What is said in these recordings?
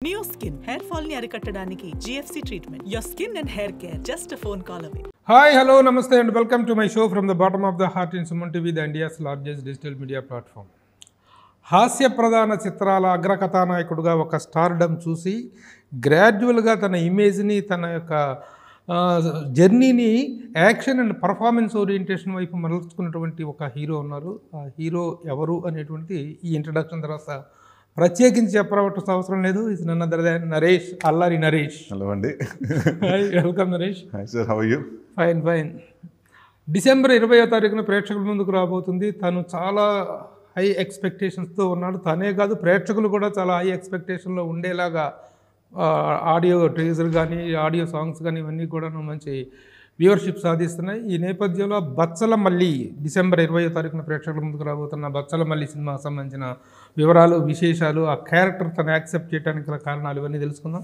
Neoskin hair fall ni arikattadaaniki GFC treatment. Your skin and hair care, just a phone call away. Hi, hello, namaste and welcome to my show from the bottom of the heart in Suman TV, the India's largest digital media platform. హాస్య ప్రధాన చిత్రాల అగ్రకథానాయకుడుగా ఒక stardom చూసి గ్రాడ్యువల్గా తన ఇమేజ్ని తన యొక్క జర్నీని యాక్షన్ అండ్ పర్ఫార్మెన్స్ ఓరియంటేషన్ వైపు మరల్చుకున్నటువంటి ఒక హీరో ఉన్నారు. ఆ హీరో ఎవరు అనేటువంటి ఈ ఇంట్రడక్షన్ తర్వాత ప్రత్యేకించి చెప్పవలసిన అవసరం లేదు. ఇది నన్ను నరేష్, అల్లారి నరేష్. హలో అండి. Welcome Naresh. Hi sir, how are you? Fine fine. December 20వ తారీఖున ప్రేక్షకుల ముందుకు రాబోతుంది. తను చాలా హై ఎక్స్పెక్టేషన్స్తో ఉన్నాడు. తనే కాదు, ప్రేక్షకులు కూడా చాలా హై ఎక్స్పెక్టేషన్లో ఉండేలాగా ఆడియో టీజర్ కానీ ఆడియో సాంగ్స్ కానీ ఇవన్నీ కూడా మంచి వ్యూవర్షిప్ సాధిస్తున్నాయి. ఈ నేపథ్యంలో బచ్చలమల్లి డిసెంబర్ 20వ తారీఖున ప్రేక్షకుల ముందుకు రాబోతున్న బచ్చలమల్లి సినిమాకు సంబంధించిన వివరాలు, విశేషాలు, ఆ క్యారెక్టర్ తను యాక్సెప్ట్ చేయడానికి గల కారణాలు ఇవన్నీ తెలుసుకుందాం.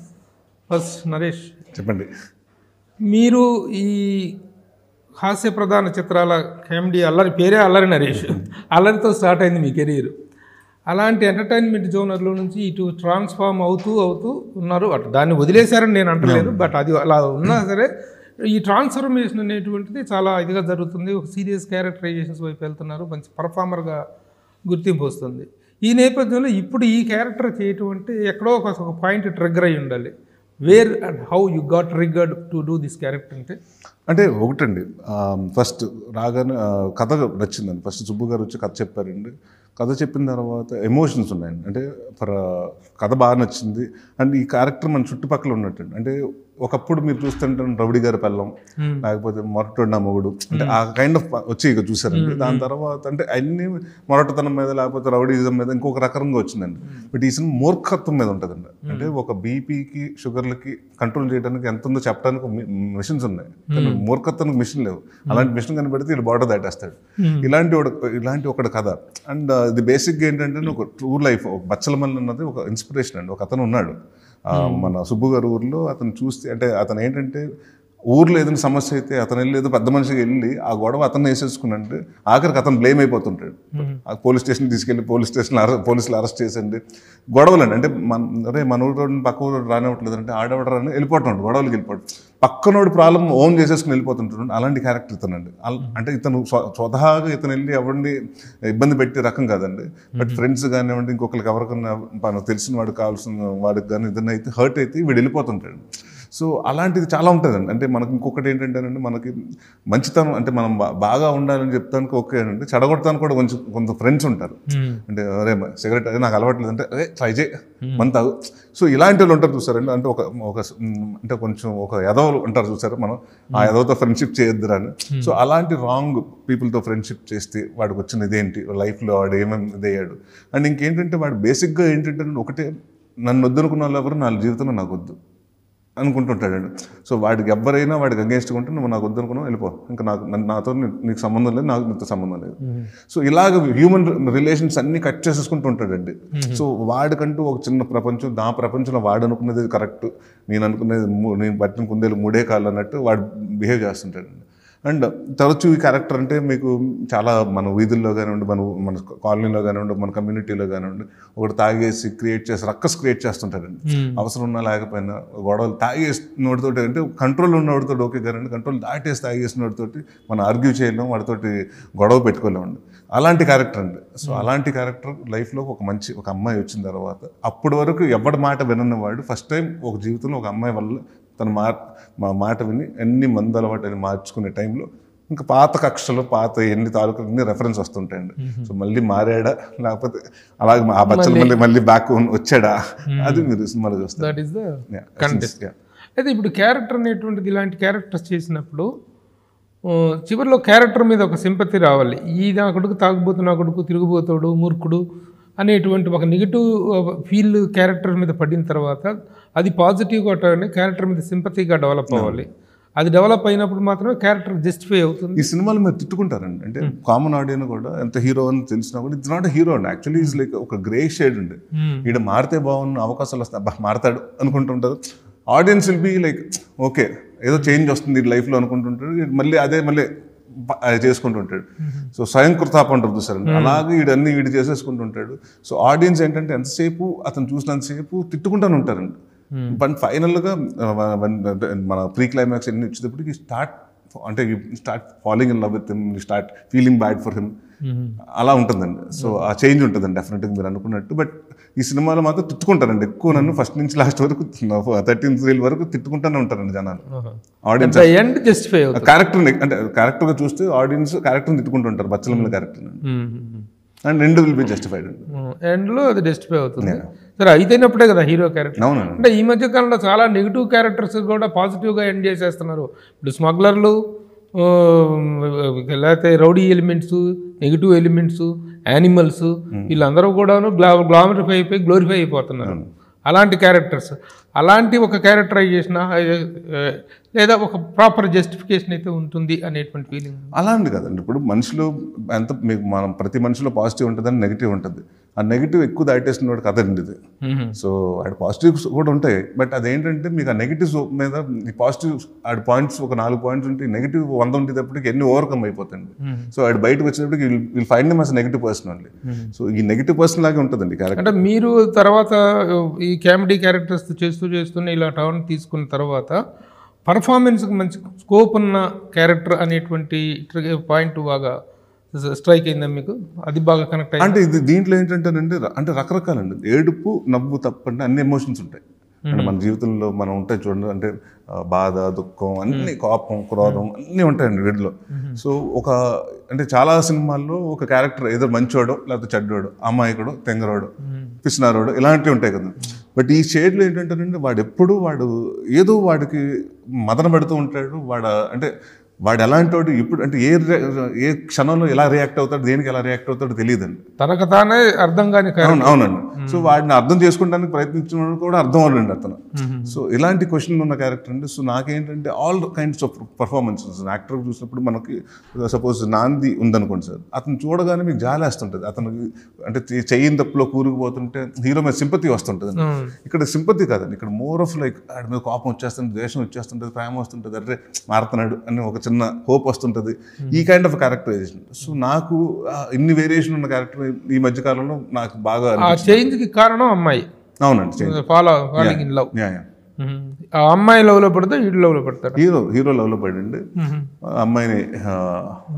ఫస్ట్ నరేష్ చెప్పండి. మీరు ఈ హాస్య ప్రధాన చిత్రాల కామెడీ అల్లరి, పేరే అల్లరి నరేష్, అల్లరితో స్టార్ట్ అయింది మీ కెరీర్. అలాంటి ఎంటర్టైన్మెంట్ జోనర్లో నుంచి ఇటు ట్రాన్స్ఫార్మ్ అవుతూ ఉన్నారు. అటు దాన్ని వదిలేశారని నేను అంటలేదు, బట్ అది అలా ఉన్నా సరే ఈ ట్రాన్స్ఫర్మేషన్ అనేటువంటిది చాలా ఇదిగా జరుగుతుంది. ఒక సీరియస్ క్యారెక్టరైజేషన్స్ వైపు వెళ్తున్నారు, మంచి పర్ఫార్మర్గా గుర్తింపు వస్తుంది. ఈ నేపథ్యంలో ఇప్పుడు ఈ క్యారెక్టర్ చేయటం అంటే ఎక్కడో ఒక పాయింట్ ట్రిగ్గర్ అయి ఉండాలి. Where and how you got triggered to do this character అంటే ఒకటండి, ఫస్ట్ రాగానే కథ నచ్చిందండి. ఫస్ట్ సుబ్బు గారు వచ్చి కథ చెప్పారండి. కథ చెప్పిన తర్వాత ఎమోషన్స్ ఉన్నాయండి. అంటే కథ బాగా నచ్చింది. అండ్ ఈ క్యారెక్టర్ మన చుట్టుపక్కల ఉన్నట్టండి. అంటే ఒకప్పుడు మీరు చూస్తుంటే రౌడీ గారి పెళ్ళం, లేకపోతే మొరటోడు నా మొగుడు, అంటే ఆ కైండ్ ఆఫ్ వచ్చి ఇక చూసారండి. దాని తర్వాత అంటే అన్ని మొరటతనం మీద లేకపోతే రౌడీజం మీద ఇంకొక రకంగా వచ్చిందండి. బట్ ఈ సినిమా మూర్ఖత్వం మీద ఉంటుందండి. అంటే ఒక బీపీకి షుగర్లకి కంట్రోల్ చేయడానికి ఎంత ఉందో చెప్పడానికి మిషన్స్ ఉన్నాయి, కానీ మూర్ఖత్వానికి మిషన్ లేవు. అలాంటి మిషన్ కనిపెడితే ఇది బార్డర్ దాటేస్తాడు. ఇలాంటి ఒకటి కథ. అండ్ ఇది బేసిక్గా ఏంటంటే ఒక ట్రూ లైఫ్, ఒక బచ్చలమల్లి అన్నది ఒక ఇన్స్పిరేషన్ అండి. ఒక అతను ఉన్నాడు మన సుబ్బు గారు ఊర్లో. అతను చూస్తే అంటే అతను ఏంటంటే ఊర్లో ఏదైనా సమస్య అయితే అతను వెళ్ళి ఏదో పెద్ద మనిషికి వెళ్ళి ఆ గొడవ అతను వేసేసుకున్నంటే ఆఖరికి అతను బ్లేమ్ అయిపోతుంటాడు. పోలీస్ స్టేషన్ తీసుకెళ్ళి పోలీసులు అరెస్ట్ చేసండి గొడవలండి. అంటే మన ఊరు పక్క ఊరు రానివ్వట్లేదు అంటే ఆడవడరు అని వెళ్ళిపోతున్నాడు, గొడవలకి వెళ్ళిపోవడం. పక్కనోడు ప్రాబ్లం ఓన్ చేసేసుకుని వెళ్ళిపోతుంటాడు. అలాంటి క్యారెక్టర్ ఇతనండి. అంటే ఇతను స్వతహాగా ఇతను వెళ్ళి ఎవరిని ఇబ్బంది పెట్టే రకం కాదండి. బట్ ఫ్రెండ్స్ కానివ్వండి, ఇంకొకరికి ఎవరికన్నా మనకు తెలిసిన వాడికి కావాల్సిన వాడికి కానీ ఏదైనా అయితే హర్ట్ అయితే వీడు వెళ్ళిపోతుంటాడు. సో అలాంటిది చాలా ఉంటుందండి. అంటే మనకి ఇంకొకటి ఏంటంటేనండి, మనకి మంచితనం అంటే మనం బాగా ఉండాలని చెప్తానికి ఓకే అండి, చెడగొడతానికి కూడా కొంత ఫ్రెండ్స్ ఉంటారు. అంటే అరే సిగరెట్ అదే నాకు అలవాట్లేదు అంటే అదే ట్రై చేయి మన తాగు. సో ఇలాంటి వాళ్ళు ఉంటారు చూసారండి. అంటే అంటే కొంచెం ఒక ఎదవలు ఉంటారు చూసారు, మనం ఆ ఎదవతో ఫ్రెండ్షిప్ చేయొద్దురా అని. సో అలాంటి రాంగ్ పీపుల్తో ఫ్రెండ్షిప్ చేస్తే వాడికి వచ్చిన ఇదేంటి లైఫ్లో వాడు ఏమేమి ఇదయ్యాడు. అండ్ ఇంకేంటంటే వాడు బేసిక్గా ఏంటంటే ఒకటే, నన్ను వద్దనుకున్న వాళ్ళు ఎవరు నా జీవితంలో నాకు వద్దు అనుకుంటుంటాడండి. సో వాడికి ఎవరైనా వాడికి అగేన్స్ట్గా ఉంటే నువ్వు నాకు వద్దనుకున్నావు వెళ్ళిపో, ఇంకా నాతో నీకు సంబంధం లేదు, నాకు నీతో సంబంధం లేదు. సో ఇలాగ హ్యూమన్ రిలేషన్స్ అన్ని కట్ చేసేసుకుంటూ ఉంటాడండి. సో వాడికంటూ ఒక చిన్న ప్రపంచం, నా ప్రపంచంలో వాడు అనుకునేది కరెక్ట్, నేను అనుకునేది నేను పట్టిన కుందేలు మూడే కాళ్ళు అన్నట్టు వాడు బిహేవ్ చేస్తుంటాడండి. అండ్ తరచూ ఈ క్యారెక్టర్ అంటే మీకు చాలా మన వీధుల్లో కానివ్వండి, మన కాలనీలో కానివ్వండి, మన కమ్యూనిటీలో కానివ్వండి, ఒకటి తాగేసి రక్కస్ క్రియేట్ చేస్తుంటారండి. అవసరం ఉన్నా లేకపోయినా గొడవలు తాగేసినోడితోటి, అంటే కంట్రోల్ ఉన్నవాడితో ఓకే కానండి, కంట్రోల్ దాటేసి తాగేసినోడితోటి మనం ఆర్గ్యూ చేయలేం, వాడితోటి గొడవ పెట్టుకోలేమండి. అలాంటి క్యారెక్టర్ అండి. సో అలాంటి క్యారెక్టర్ లైఫ్లో ఒక అమ్మాయి వచ్చిన తర్వాత అప్పటి వరకు ఎవరి మాట వినన్నవాడు ఫస్ట్ టైం ఒక జీవితంలో ఒక అమ్మాయి వల్ల తన మాట విని ఎన్ని మంది అలవాటు మార్చుకునే టైంలో ఇంకా పాత కక్షలు, పాత ఎన్ని తాలూకు అన్ని రెఫరెన్స్ వస్తుంటాయండి. సో మళ్ళీ మారాడా లేకపోతే అలాగే ఆ బచ్చలు మళ్ళీ బ్యాక్ వచ్చాడా, అది మీరు సినిమాలో చూస్తారు. అయితే ఇప్పుడు క్యారెక్టర్ అనేటువంటిది ఇలాంటి క్యారెక్టర్స్ చేసినప్పుడు చివరిలో క్యారెక్టర్ మీద ఒక సింపతి రావాలి. ఈ నా కొడుకు తాగుబోతు, నా కొడుకు తిరుగుబోతాడు, మూర్ఖుడు అనేటువంటి ఒక నెగిటివ్ ఫీల్ క్యారెక్టర్ మీద పడిన తర్వాత అది పాజిటివ్గా క్యారెక్టర్ మీద సింపతిగా డెవలప్ అవ్వాలి. అది డెవలప్ అయినప్పుడు మాత్రమే క్యారెక్టర్ జస్టిఫై అవుతుంది. ఈ సినిమాలో మీరు తిట్టుకుంటారండి. అంటే కామన్ ఆడియన్స్ కూడా ఎంత హీరో అని తెలిసినా కూడా ఇట్స్ నాట్ హీరో అండి. యాక్చువల్లీ ఈజ్ లైక్ ఒక గ్రే షేడ్ అండి. ఈడ మారితే బాగున్న అవకాశాలు వస్తాయి, మారతాడు అనుకుంటుంటారు. Audience will be like okay ఏదో చేంజ్ వస్తుంది లైఫ్లో అనుకుంటుంటారు. మళ్ళీ చేసుకుంటూ ఉంటాడు. సో స్వయం కృతాపం ఉంటుంది చూసారండి, అలాగే వీడు చేసేసుకుంటూ ఉంటాడు. సో ఆడియన్స్ ఏంటంటే ఎంతసేపు అతను చూసినంతసేపు తిట్టుకుంటానే ఉంటారండి. బట్ ఫైనల్గా మన ప్రీ క్లైమాక్స్ ఎన్ని వచ్చేటప్పటికి start following in love with him, start feeling bad for him, అలా ఉంటుందండి. సో ఆ చేంజ్ ఉంటుందండి డెఫినెట్గా మీరు అనుకున్నట్టు. బట్ ఈ సినిమాలో మాత్రం తిట్టుకుంటారండి ఎక్కువ, నన్ను ఫస్ట్ నుంచి లాస్ట్ వరకు 13th reel వరకు తిట్టుకుంటూనే ఉంటారండి జనాలు. ఆడియన్స్ క్యారెక్టర్గా చూస్తే ఆడియన్స్ క్యారెక్టర్ని తిట్టుకుంటుంటారు, బచ్చలమల్ల క్యారెక్టర్ అండ్ రెండు విల్ బి జస్టిఫైడ్ అండి. ఎండ్లో అది జస్టిఫై అవుతుంది. సరే అయితేనప్పుడే కదా హీరో క్యారెక్టర్. అంటే ఈ మధ్య కాలంలో చాలా నెగిటివ్ క్యారెక్టర్స్ కూడా పాజిటివ్గా ఎండ్ చేసేస్తున్నారు. ఇప్పుడు స్మగ్లర్లు, లేకపోతే rowdy elements, negative elements, animals, వీళ్ళందరూ కూడాను గ్లామరిఫై అయిపోయి గ్లోరిఫై అయిపోతున్నారు. అలాంటి క్యారెక్టర్స్, అలాంటి ఒక క్యారెక్టరైజేషన్ లేదా ఒక ప్రాపర్ జస్టిఫికేషన్ అయితే ఉంటుంది అనేటువంటి ఫీలింగ్. అలాంటి కదండి. ఇప్పుడు మనుషులు మీకు మనం ప్రతి మనిషిలో పాజిటివ్ ఉంటుందని నెగిటివ్ ఉంటుంది. ఆ నెగిటివ్ ఎక్కువ దాటేసిన కదండి ఇది. సో ఆడ పాజిటివ్స్ కూడా ఉంటాయి, బట్ అదేంటంటే మీకు ఆ నెగిటివ్స్ మీద ఈ పాజిటివ్స్ ఆడ పాయింట్స్ ఒక 4 పాయింట్స్ ఉంటే నెగిటివ్ 100 ఉండేటప్పటికి ఎన్ని ఓవర్కమ్ అయిపోతాయండి. సో ఆడ బయటకు వచ్చినప్పటికి will find him as negative person only. So ఈ నెగిటివ్ పర్సన్ లాగే ఉంటుందండి క్యారెక్టర్. అంటే మీరు తర్వాత ఈ కామెడీ క్యారెక్టర్స్ చేస్తూనే ఇలా టర్న్ తీసుకున్న తర్వాత పర్ఫార్మెన్స్కి మంచి స్కోప్ ఉన్న క్యారెక్టర్ అనేటువంటి పాయింట్ బాగా స్ట్రైక్ అయిందా మీకు? అది బాగా కనెక్ట్ అయ్యింది. అంటే ఇది దీంట్లో ఏంటంటేనండి, అంటే రకరకాలండి, ఏడుపు, నవ్వు తప్పంటే అన్ని ఎమోషన్స్ ఉంటాయి. అంటే మన జీవితంలో మనం ఉంటాయి చూడండి, అంటే బాధ, దుఃఖం, అన్ని, కోపం, క్రోధం అన్నీ ఉంటాయండి వీటిలో. సో అంటే చాలా సినిమాల్లో ఒక క్యారెక్టర్ ఏదో మంచోడో లేకపోతే చెడ్డోడు, అమాయకుడు, తెంగరోడు, పిసినారోడు, ఇలాంటివి ఉంటాయి కదా. బట్ ఈ షేడ్లో ఏంటంటేనండి వాడు ఏదో వాడికి మదన పెడుతూ ఉంటాడు. వాడు ఎలాంటి వాడు ఇప్పుడు అంటే ఏ క్షణంలో ఎలా రియాక్ట్ అవుతాడు, దేనికి ఎలా రియాక్ట్ అవుతాడో తెలియదండి, తనకు తానే అర్థం కాని. అవునండి. సో వాడిని అర్థం చేసుకోవడానికి ప్రయత్నించిన కూడా అర్థం అవ్వడండి అతను. సో ఇలాంటి క్వశ్చన్ ఉన్న క్యారెక్టర్ అండి. సో నాకేంటంటే all kinds of performances actor చూసినప్పుడు మనకి సపోజ్ నాంది ఉందనుకోండి సార్, అతను చూడగానే మీకు జాలేస్తుంటుంది. అతనికి అంటే చెయ్యిన తప్పులో కూరుకుపోతుంటే హీరో మీద సింపతి వస్తుంటుంది. ఇక్కడ సింపతి కాదండి, ఇక్కడ మోర్ ఆఫ్ లైక్ ఆడి మీద కోపం వచ్చేస్తుంది, ద్వేషం వచ్చేస్తుంటుంది, ప్రేమ వస్తుంటుంది, అరే మారుతున్నాడు అని ఒక చిన్న హోప్ వస్తుంటుంది. ఈ కైండ్ ఆఫ్ క్యారెక్టరైజేషన్. సో నాకు ఇన్ని వేరియేషన్ ఉన్న క్యారెక్టర్ ఈ మధ్యకాలంలో నాకు బాగా చేంజ్కి కారణం అమ్మాయి. అవునండి, ఫాలోయింగ్ ఇన్ లవ్. ఆ అమ్మాయి లవ్లో పడితే హీరో లవ్లో పడతాడు. హీరో లవ్లో పడండి, అమ్మాయిని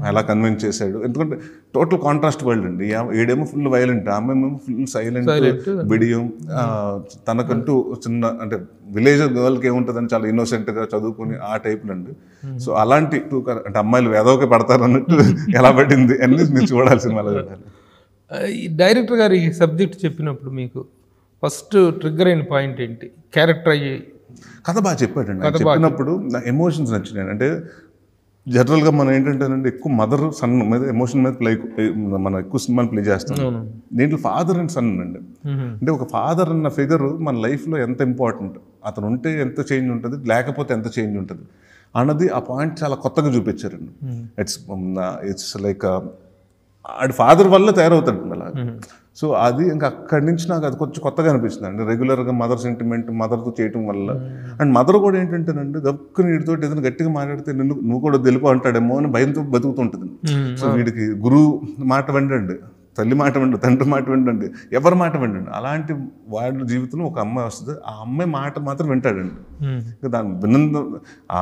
ఎలా కన్విన్స్ చేశాడు. ఎందుకంటే టోటల్ కాంట్రాస్ట్ వరల్డ్ అండి. ఈడేమో ఫుల్ వైలెంట్, ఆ అమ్మాయి ఏమో ఫుల్ సైలెంట్, బిడియం. తనకంటూ చిన్న అంటే విలేజ్ గర్ల్కి ఏముంటుందని చాలా ఇన్నోసెంట్గా చదువుకుని ఆ టైప్లో అండి. సో అలాంటి అంటే అమ్మాయిలు వేదోకే పడతారు అన్నట్టు ఎలా పడింది అన్ని మీరు చూడాల్సిన వాళ్ళు. డైరెక్టర్ గారు ఈ సబ్జెక్ట్ చెప్పినప్పుడు మీకు ఫస్ట్ ట్రిగ్గర్ అయిన పాయింట్ ఏంటి? క్యారెక్టర్ కథ బాగా చెప్పాడండి. చెప్పినప్పుడు నా ఎమోషన్స్ నచ్చినాయి. అంటే జనరల్గా మనం ఏంటంటేనండి ఎక్కువ మదర్ సన్ మీద ఎమోషన్ మీద మనం ఎక్కువ సినిమాలు ప్లే చేస్తాం. దీంట్లో ఫాదర్ అండ్ సన్ అండి. అంటే ఒక ఫాదర్ అన్న ఫిగర్ మన లైఫ్లో ఎంత ఇంపార్టెంట్, అతను ఉంటే ఎంత చేంజ్ ఉంటుంది, లేకపోతే ఎంత చేంజ్ ఉంటుంది అన్నది ఆ పాయింట్ చాలా కొత్తగా చూపించారండి. ఇట్స్ లైక్ ఆడి ఫాదర్ వల్ల తయారవుతాడు అలా. సో అది ఇంకా అక్కడి నుంచి నాకు అది కొంచెం కొత్తగా అనిపిస్తుంది అండి. రెగ్యులర్గా మదర్ సెంటిమెంట్ మదర్తో చేయటం వల్ల, అండ్ మదర్ కూడా ఏంటంటేనండి గక్కుని వీడితో ఏదైనా గట్టిగా మాట్లాడితే నువ్వు కూడా తెలుపు అంటాడేమో అని భయంతో బతుకుతుంటుంది. సో వీడికి గురువు మాట వెండండి, తల్లి మాట వెండు, తండ్రి మాట వెండండి, ఎవరి మాట వెండండి. అలాంటి వాళ్ళ జీవితంలో ఒక అమ్మాయి వస్తుంది, ఆ అమ్మాయి మాట మాత్రం వింటాడండి. దాని భిన్న ఆ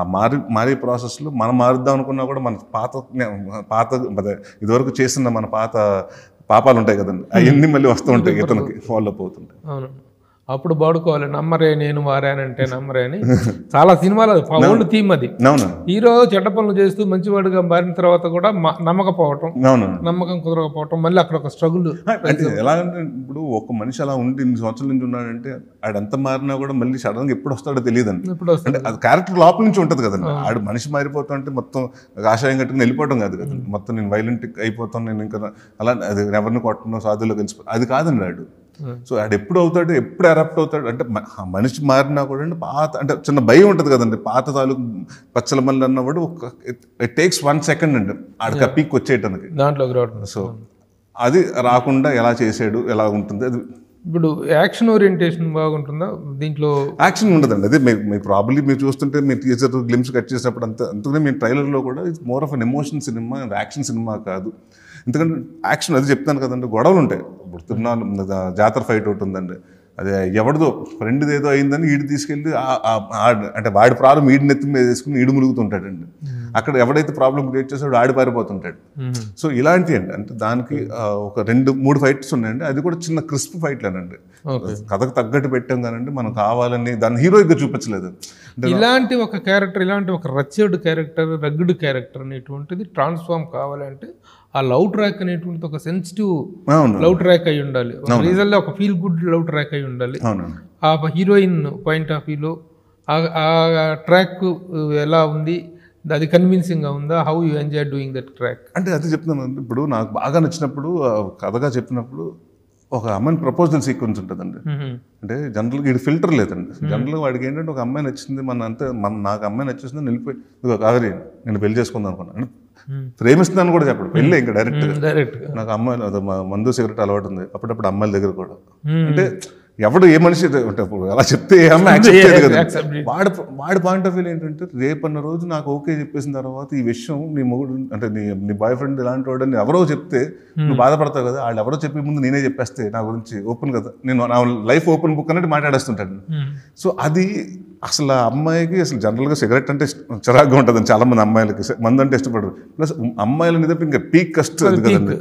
మారే ప్రాసెస్లో మనం మారుద్దాం అనుకున్నా కూడా మన పాత ఇదివరకు చేసిన మన పాత పాపాలు ఉంటాయి కదండి, అవన్నీ మళ్ళీ వస్తూ ఉంటాయి, ఇతనికి ఫాలో అప్ అవుతుంటాయి. అప్పుడు పాడుకోవాలి నమ్మరే నేను మారానంటే నమ్మరే అని. చాలా సినిమాలు ఓల్డ్ థీమ్ అది. హీరో చెడ్డ పనులు చేస్తూ మంచివాడుగా మారిన తర్వాత కూడా నమ్మకపోవటం, నమ్మకం కుదరకపోవటం, మళ్ళీ అక్కడ ఒక స్ట్రగుల్. ఎలా అంటే ఇప్పుడు ఒక మనిషి అలా ఉండి ఇన్ని సంవత్సరాల నుంచి ఉన్నాడంటే ఆడంతా మారినా కూడా మళ్ళీ సడన్ గా ఎప్పుడు వస్తాడో తెలియదండి. అంటే అది క్యారెక్టర్ లోపల నుంచి ఉంటుంది కదండి. ఆడు మనిషి మారిపోతా అంటే మొత్తం ఆశయం కట్టుకుని వెళ్ళిపోవడం కాదు కదండి. మొత్తం నేను వైలెంట్ అయిపోతాను, నేను ఇంకా అలా అది ఎవరిని కొట్టను సాధువులో కలిసి అది కాదండి ఆడు. సో ఆడు ఎప్పుడు అవుతాడు, ఎప్పుడు అడాప్ట్ అవుతాడు అంటే మనిషి మారినా కూడా పాత అంటే చిన్న భయం ఉంటుంది కదండి. పాత తాలూకు పచ్చల మళ్ళీ అన్నవాడు ఇట్ టేక్స్ 1 సెకండ్ అండి ఆడికి పీక్ వచ్చేయటానికి దాంట్లో. సో అది రాకుండా ఎలా చేసాడు, ఎలా ఉంటుంది, అది ఇప్పుడు యాక్షన్ ఓరియంటేషన్ బాగుంటుందా దీంట్లో? యాక్షన్ ఉండదండి. అదే మీ ప్రాబ్లీ మీరు చూస్తుంటే మీ టీజర్ గ్లిమ్స్ కట్ చేసినప్పుడు అందుకనే మీ ట్రైలర్లో కూడా it's more of an emotion cinema, action cinema కాదు. ఎందుకంటే యాక్షన్ అది చెప్తాను కదండి, గొడవలు ఉంటాయి. ఇప్పుడు తిరునాళ్ళు జాతర ఫైట్ ఒకటి ఉందండి, అదే ఎవరిదో ఫ్రెండ్ ఏదో అయిందని ఈడు తీసుకెళ్ళి అంటే వాడి ప్రాబ్లం ఈడి నెత్తి మీద వేసుకుని ఈడు ములుగుతుంటాడండి. అక్కడ ఎవడైతే ప్రాబ్లం క్రియేట్ చేసాడో ఆడి పారిపోతుంటాడు. సో ఇలాంటివి అండి, అంటే దానికి ఒక 2-3 ఫైట్స్ ఉన్నాయండి. అది కూడా చిన్న క్రిస్ప్ ఫైట్లేనండి, కథకు తగ్గట్టు పెట్టాం కానండి మనం కావాలని దాన్ని హీరోయిక్గా చూపించలేదు. ఇలాంటి ఒక క్యారెక్టర్, ఇలాంటి ఒక రచ్చర్డ్ క్యారెక్టర్, రగ్గుడ్ క్యారెక్టర్ అనేటువంటిది ట్రాన్స్ఫార్మ్ కావాలంటే ఆ లవ్ ట్రాక్ అనేటువంటిది ఒక సెన్సిటివ్ లవ్ ట్రాక్ అయి ఉండాలి, రీజన్లో ఒక ఫీల్ గుడ్ లవ్ ట్రాక్ అయి ఉండాలి. ఆ హీరోయిన్ పాయింట్ ఆఫ్ వ్యూలో ఆ ట్రాక్ ఎలా ఉంది, అది కన్విన్సింగ్గా ఉందా? How you enjoy doing that track? అంటే అది చెప్తున్నాను. ఇప్పుడు నాకు బాగా నచ్చినప్పుడు కథగా చెప్పినప్పుడు ఒక అమ్మాయిని ప్రపోజల్ సీక్వెన్స్ ఉంటుందండి. అంటే జనరల్గా ఇది ఫిల్టర్ లేదండి. జనరల్గా వాడికి ఏంటంటే ఒక అమ్మాయి నచ్చింది, నాకు అమ్మాయి నచ్చేసిందని వెళ్ళిపోయి ఇదిగో కావేరి నేను పెళ్లి చేసుకుందాం అనుకున్నాను, ప్రేమిస్తున్నాను కూడా చెప్పడు, పెళ్ళి ఇంకా డైరెక్ట్. నాకు అమ్మాయిలు మందు సిగరెట్ అలవాటు ఉంది, అప్పుడప్పుడు అమ్మాయిల దగ్గర కూడా. అంటే ఎవడు ఏ మనిషి అలా చెప్తే ఏ అమ్మాయి యాక్సెప్ట్ చేయదు కదా. వాడి పాయింట్ ఆఫ్ వ్యూ ఏంటంటే రేపన్న రోజు నాకు ఓకే చెప్పేసిన తర్వాత ఈ విషయం నీ మొగుడు అంటే నీ బాయ్ ఫ్రెండ్ ఇలాంటి వాడని ఎవరో చెప్తే నువ్వు బాధపడతావు కదా, వాళ్ళు ఎవరో చెప్పే ముందు నేనే చెప్పేస్తే నా గురించి ఓపెన్ కదా, నేను నా లైఫ్ ఓపెన్ బుక్ అన్నట్టు మాట్లాడేస్తుంటాను. సో అది అసలు ఆ అమ్మాయికి అసలు జనరల్గా సిగరెట్ అంటే చిరాగ్గా ఉంటుంది చాలా మంది అమ్మాయిలకి, మందు అంటే ఇష్టపడరు. ప్లస్ అమ్మాయిల మీద ఇంకా పీక్ కష్టం అది కదండి.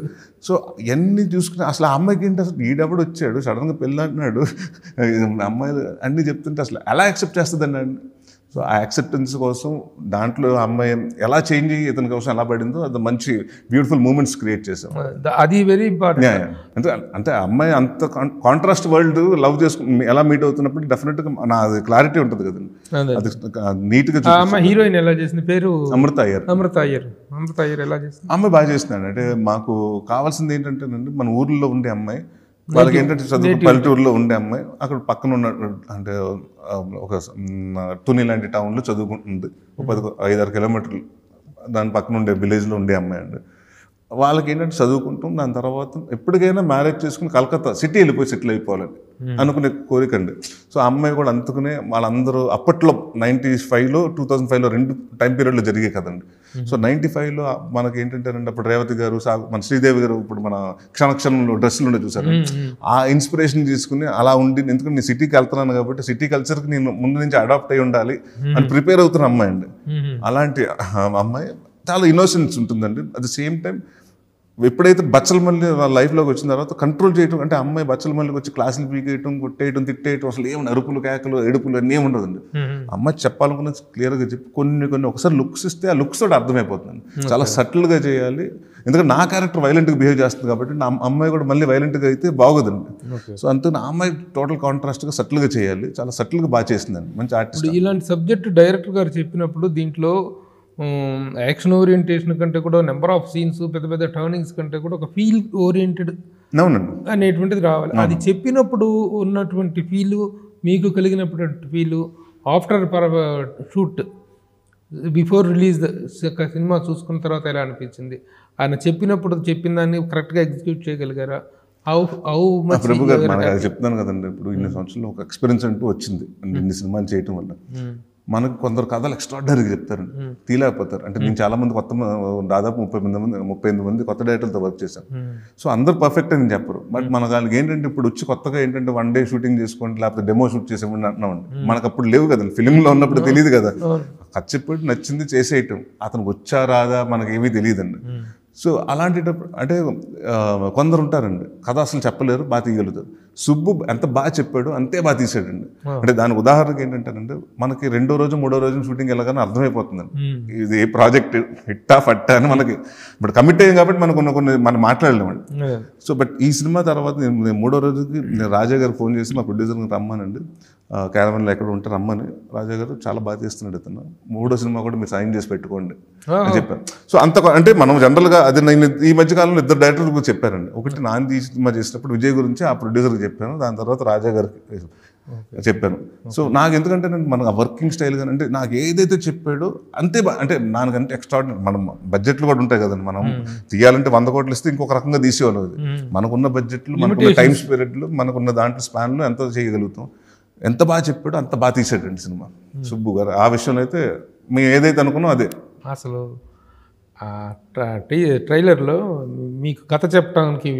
సో ఇవన్నీ చూసుకుని అసలు ఆ అమ్మాయికి ఏంటి, అసలు ఈడెవడు వచ్చాడు సడన్గా పెళ్ళి అంటున్నాడు, అమ్మాయిలు అన్నీ చెప్తుంటే అసలు ఎలా యాక్సెప్ట్ చేస్తుందండి అండి. సో ఆ యాక్సెప్టెన్స్ కోసం దాంట్లో అమ్మాయి ఎలా చేంజ్ అయ్యి ఇతని కోసం ఎలా పడిందో అది మంచి బ్యూటిఫుల్ మూమెంట్స్ క్రియేట్ చేసాం. అది వెరీ ఇంపార్టెంట్. అంటే అమ్మాయి అంత కాంట్రాస్ట్ వరల్డ్ లవ్ చేసుకుని ఎలా మీట్ అవుతున్నప్పుడు డెఫినెట్గా నా క్లారిటీ ఉంటుంది కదండి. అది నీట్గా హీరోయిన్ ఎలా చేసింది, పేరు అమృత అయ్యర్. అమృత అయ్యర్ ఎలా చేసింది? అమ్మాయి బాగా చేస్తున్నాడు. అంటే మాకు కావాల్సింది ఏంటంటేనండి, మన ఊర్లో ఉండే అమ్మాయి, వాళ్ళకి ఏంటంటే చదువు పల్లెటూరులో ఉండే అమ్మాయి అక్కడ పక్కన ఉన్న అంటే ఒక తుని లాంటి టౌన్లో చదువుకుంటుంది, 5-6 కిలోమీటర్లు దాని పక్కన ఉండే విలేజ్లో ఉండే అమ్మాయి అండి. వాళ్ళకి ఏంటంటే చదువుకుంటాం, దాని తర్వాత ఎప్పటికైనా మ్యారేజ్ చేసుకుని కలకత్తా సిటీ వెళ్ళిపోయి సెటిల్ అయిపోవాలని అనుకునే కోరిక అండి. సో ఆ అమ్మాయి కూడా అందుకునే వాళ్ళందరూ అప్పట్లో 95లో 2005లో 2 టైం పీరియడ్లో జరిగాయి కదండి. సో 95లో మనకి ఏంటంటేనండి అప్పుడు రేవతి గారు, మన శ్రీదేవి గారు, ఇప్పుడు మన క్షణక్షణంలో డ్రెస్సులు ఉండే చూసారు, ఆ ఇన్స్పిరేషన్ తీసుకుని అలా ఉండి, ఎందుకంటే నేను సిటీకి వెళ్తున్నాను కాబట్టి సిటీ కల్చర్కి నేను ముందు నుంచి అడాప్ట్ అయి ఉండాలి అని ప్రిపేర్ అవుతున్న అమ్మాయి అండి. అలాంటి అమ్మాయి చాలా ఇన్నోసెన్స్ ఉంటుందండి. అట్ ద సేమ్ టైం ఎప్పుడైతే బచ్చలమల్లి వాళ్ళ లైఫ్లోకి వచ్చిన తర్వాత కంట్రోల్ చేయటం, అంటే అమ్మాయి బచ్చలమల్లికి వచ్చి క్లాసులు పీకేయటం, కొట్టేయటం, తిట్టేయటం, అసలు ఏమన్నా అరుపులు, కేకలు, ఏడుపులు అన్నీ ఏమి ఉండదండి. అమ్మాయి చెప్పాలనుకున్నది క్లియర్గా చెప్పి కొన్ని ఒకసారి లుక్స్ ఇస్తే ఆ లుక్స్ తోటి అర్థమైపోతుంది. చాలా సటిల్గా చేయాలి, ఎందుకంటే నా క్యారెక్టర్ వైలెంట్గా బిహేవ్ చేస్తుంది కాబట్టి నా అమ్మాయి కూడా మళ్ళీ వైలెంట్గా అయితే బాగోదండి. సో అంతే నా అమ్మాయి టోటల్ కాంట్రాస్ట్గా సటిల్గా చేయాలి, చాలా సటిల్గా బాగా చేసిందండి, మంచి ఆర్టిస్ట్. ఇలాంటి సబ్జెక్ట్ డైరెక్టర్ గారు చెప్పినప్పుడు దీంట్లో యాక్షన్ ఓరియంటేషన్ కంటే కూడా నెంబర్ ఆఫ్ సీన్స్, పెద్ద పెద్ద టర్నింగ్స్ కంటే కూడా ఒక ఫీల్ ఓరియంటెడ్ అనేటువంటిది రావాలి. అది చెప్పినప్పుడు ఉన్నటువంటి ఫీలు, మీకు కలిగినటువంటి feel after shoot, before release cinema చూసుకున్న తర్వాత ఎలా అనిపించింది? ఆయన చెప్పినప్పుడు చెప్పిన దాన్ని కరెక్ట్గా ఎగ్జిక్యూట్ చేయగలిగారా? ప్రభు గారు మనకు చెప్తున్నాను కదండి, ఇప్పుడు ఇన్ని సంవత్సరాలు ఒక ఎక్స్పీరియన్స్ అంటూ వచ్చింది ఇన్ని సినిమాలు చేయటం వల్ల. మనకు కొందరు కథలు ఎక్స్ట్రాడనరీగా చెప్తారు, తీలేకపోతారు. అంటే నేను చాలా మంది దాదాపు 38 మంది కొత్త డైరెక్టర్లతో వర్క్ చేశాను. సో అందరు పర్ఫెక్ట్ అని చెప్పరు, బట్ మన దానికి ఏంటంటే ఇప్పుడు వచ్చి కొత్తగా ఏంటంటే 1 డే షూటింగ్ చేసుకోండి, లేకపోతే డెమో షూట్ చేసేవాడిని అంటున్నామండి. మనకు అప్పుడు లేవు కదండి, ఫిలింలో ఉన్నప్పుడు తెలియదు కదా, ఖచ్చితంగా నచ్చింది చేసేయటం, అతనికి వచ్చా రాదా మనకేమీ తెలియదండి. సో అలాంటిటప్పుడు అంటే కొందరు ఉంటారండి కథ అసలు చెప్పలేరు, బాగా తీయగలుగుతారు. సుబ్బు ఎంత బాగా చెప్పాడు అంతే బాగా తీసాడండి. అంటే దానికి ఉదాహరణకి ఏంటంటేనంటే మనకి 2వ రోజు 3వ రోజు షూటింగ్ వెళ్ళగానే అర్థమైపోతుందండి ఇది ఏ ప్రాజెక్ట్ హిట్టా ఫట్టా అని. మనకి ఇప్పుడు కమిట్ అయ్యాం కాబట్టి కొన్ని మనం మాట్లాడలేమండి. సో బట్ ఈ సినిమా తర్వాత నేను 3వ రోజుకి నేను రాజా గారు ఫోన్ చేసి మా ప్రొడ్యూసర్కి రమ్మానండి, క్యారవన్లో ఎక్కడ ఉంటే రమ్మని. రాజా గారు చాలా బాగా చేస్తున్నాడు అతను, 3వ సినిమా కూడా మీరు సైన్ చేసి పెట్టుకోండి అని చెప్పారు. సో అంత అంటే మనం జనరల్గా అది నేను ఈ మధ్యకాలంలో 2 డైరెక్టర్లు చెప్పారండి. ఒకటి నాంది సినిమా చేసినప్పుడు విజయ్ గురించి ఆ ప్రొడ్యూసర్కి చెప్పాను, దాని తర్వాత రాజా గారికి చెప్పాను. సో నాకు ఎందుకంటే నేను మన వర్కింగ్ స్టైల్ కానీ అంటే నాకు ఏదైతే చెప్పాడో అంతే అంటే నాకంటే ఎక్స్ట్రాడినరీ. మనం బడ్జెట్లు కూడా ఉంటాయి కదండి, మనం తీయాలంటే 100 కోట్లు ఇస్తే ఇంకొక రకంగా తీసేవాళ్ళు. అది మనకున్న బడ్జెట్లు, మనకున్న టైం పీరియడ్లు, మనకున్న దాంట్లో స్పాన్లో ఎంత చేయగలుగుతాం. ఎంత బాగా చెప్పాడో అంత బాగా తీసాడండి సినిమా సుబ్బు గారు. ఆ విషయంలో అయితే మేము ఏదైతే అనుకున్నాం అదే. అసలు ట్రైలర్లో మీకు కథ చెప్పడానికి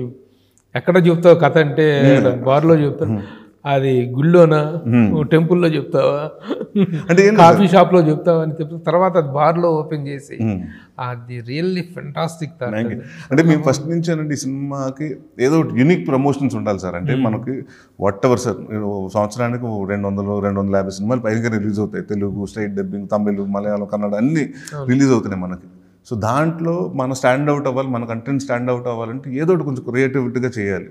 ఎక్కడ చెప్తావు కథ అంటే బార్లో చెప్తాను, అది గుళ్ళోనా టెంపుల్లో చెప్తావా అంటే కాఫీ షాప్లో చెప్తావా అని చెప్తా, తర్వాత అది బార్లో ఓపెన్ చేసి అది రియల్లీ ఫెంటాస్టిక్. అంటే మేము ఫస్ట్ నుంచి అనండి ఈ సినిమాకి ఏదో యూనిక్ ప్రమోషన్స్ ఉండాలి సార్. అంటే మనకి వాట్ ఎవర్ సార్, సంవత్సరానికి 200-250 సినిమాలు పైగా రిలీజ్ అవుతాయి. తెలుగు, స్ట్రైట్ డబ్బింగ్, తమిళ్, మలయాళం, కన్నడ అన్నీ రిలీజ్ అవుతున్నాయి మనకి. సో దాంట్లో మన స్టాండ్ అవుట్ అవ్వాలి, మన కంటెంట్ స్టాండ్ అవుట్ అవ్వాలంటే ఏదో ఒకటి కొంచెం క్రియేటివిటీగా చేయాలి.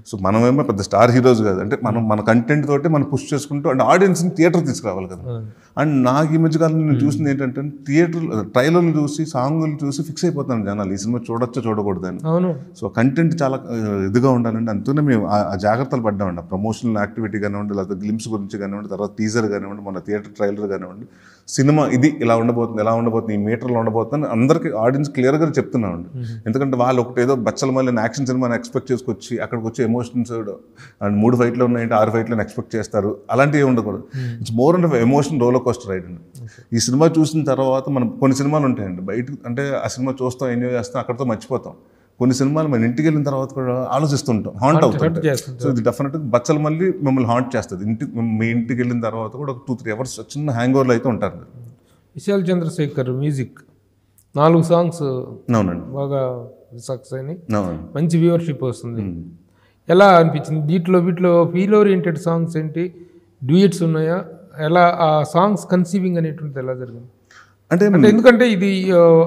సో మనమేమో పెద్ద స్టార్ హీరోస్ కాదు, అంటే మనం మన కంటెంట్ తోటి మనం పుష్ చేసుకుంటూ అండ్ ఆడియన్స్ని థియేటర్ తీసుకురావాలి కదా. అండ్ నాకు ఈ మధ్యకాలంలో నేను చూసింది ఏంటంటే థియేటర్ ట్రైలర్లు చూసి, సాంగులు చూసి ఫిక్స్ అయిపోతాను జనాలు, ఈ సినిమా చూడొచ్చో చూడకూడదని. సో కంటెంట్ చాలా ఇదిగా ఉండాలంటే అందుకనే మేము ఆ జాగ్రత్తలు పడ్డామండి. ప్రమోషనల్ యాక్టివిటీ కానివ్వండి, లేకపోతే గ్లిమ్స్ గురించి కానివ్వండి, తర్వాత టీజర్ కానివ్వండి, మన థియేటర్ ట్రైలర్ కానివ్వండి, సినిమా ఇది ఇలా ఉండబోతుంది, ఈ మీటర్లో ఉండబోతుంది అందరికీ ఆడియన్స్ క్లియర్గా చెప్తున్నామండి. ఎందుకంటే వాళ్ళు ఒకటేదో బచ్చల మళ్ళీ యాక్షన్ సినిమాని ఎక్స్పెక్ట్ చేసుకొచ్చి అక్కడికి వచ్చి ఎమోషన్స్ అండ్ 3 ఫైట్లు ఉన్నాయంటే 6 ఫైట్లను ఎక్స్పెక్ట్ చేస్తారు, అలాంటివి ఉండకూడదు. It's more and emotion roller coaster ride అండి. ఈ సినిమా చూసిన తర్వాత మనం కొన్ని సినిమాలు ఉంటాయండి బయట, అంటే ఆ సినిమా చూస్తాం, ఎంజాయ్ చేస్తాం, అక్కడితో మర్చిపోతాం. కొన్ని సినిమాలు మన ఇంటికి వెళ్ళిన తర్వాత కూడా ఆలోచిస్తుంటాం, హాంట్ అవుతుంటాం. సో ఇది డెఫినెట్గా బచ్చల మళ్ళీ మిమ్మల్ని హాంట్ చేస్తుంది. మీ ఇంటికి వెళ్ళిన తర్వాత కూడా ఒక 2-3 అవర్స్ చిన్న హ్యాంగ్ ఓవర్లో అయితే ఉంటారు. విశాల్ చంద్రశేఖర్ మ్యూజిక్ 4 సాంగ్స్ అవునండి బాగా సక్సెస్ అయినాయి, మంచి వ్యూవర్షిప్ వస్తుంది. ఎలా అనిపించింది? వీటిలో ఫీల్ ఓరియంటెడ్ సాంగ్స్ ఏంటి, డ్యూయట్స్ ఉన్నాయా, ఎలా ఆ సాంగ్స్ కన్సీవింగ్ అనేటువంటిది ఎలా జరిగింది? అంటే ఎందుకంటే ఇది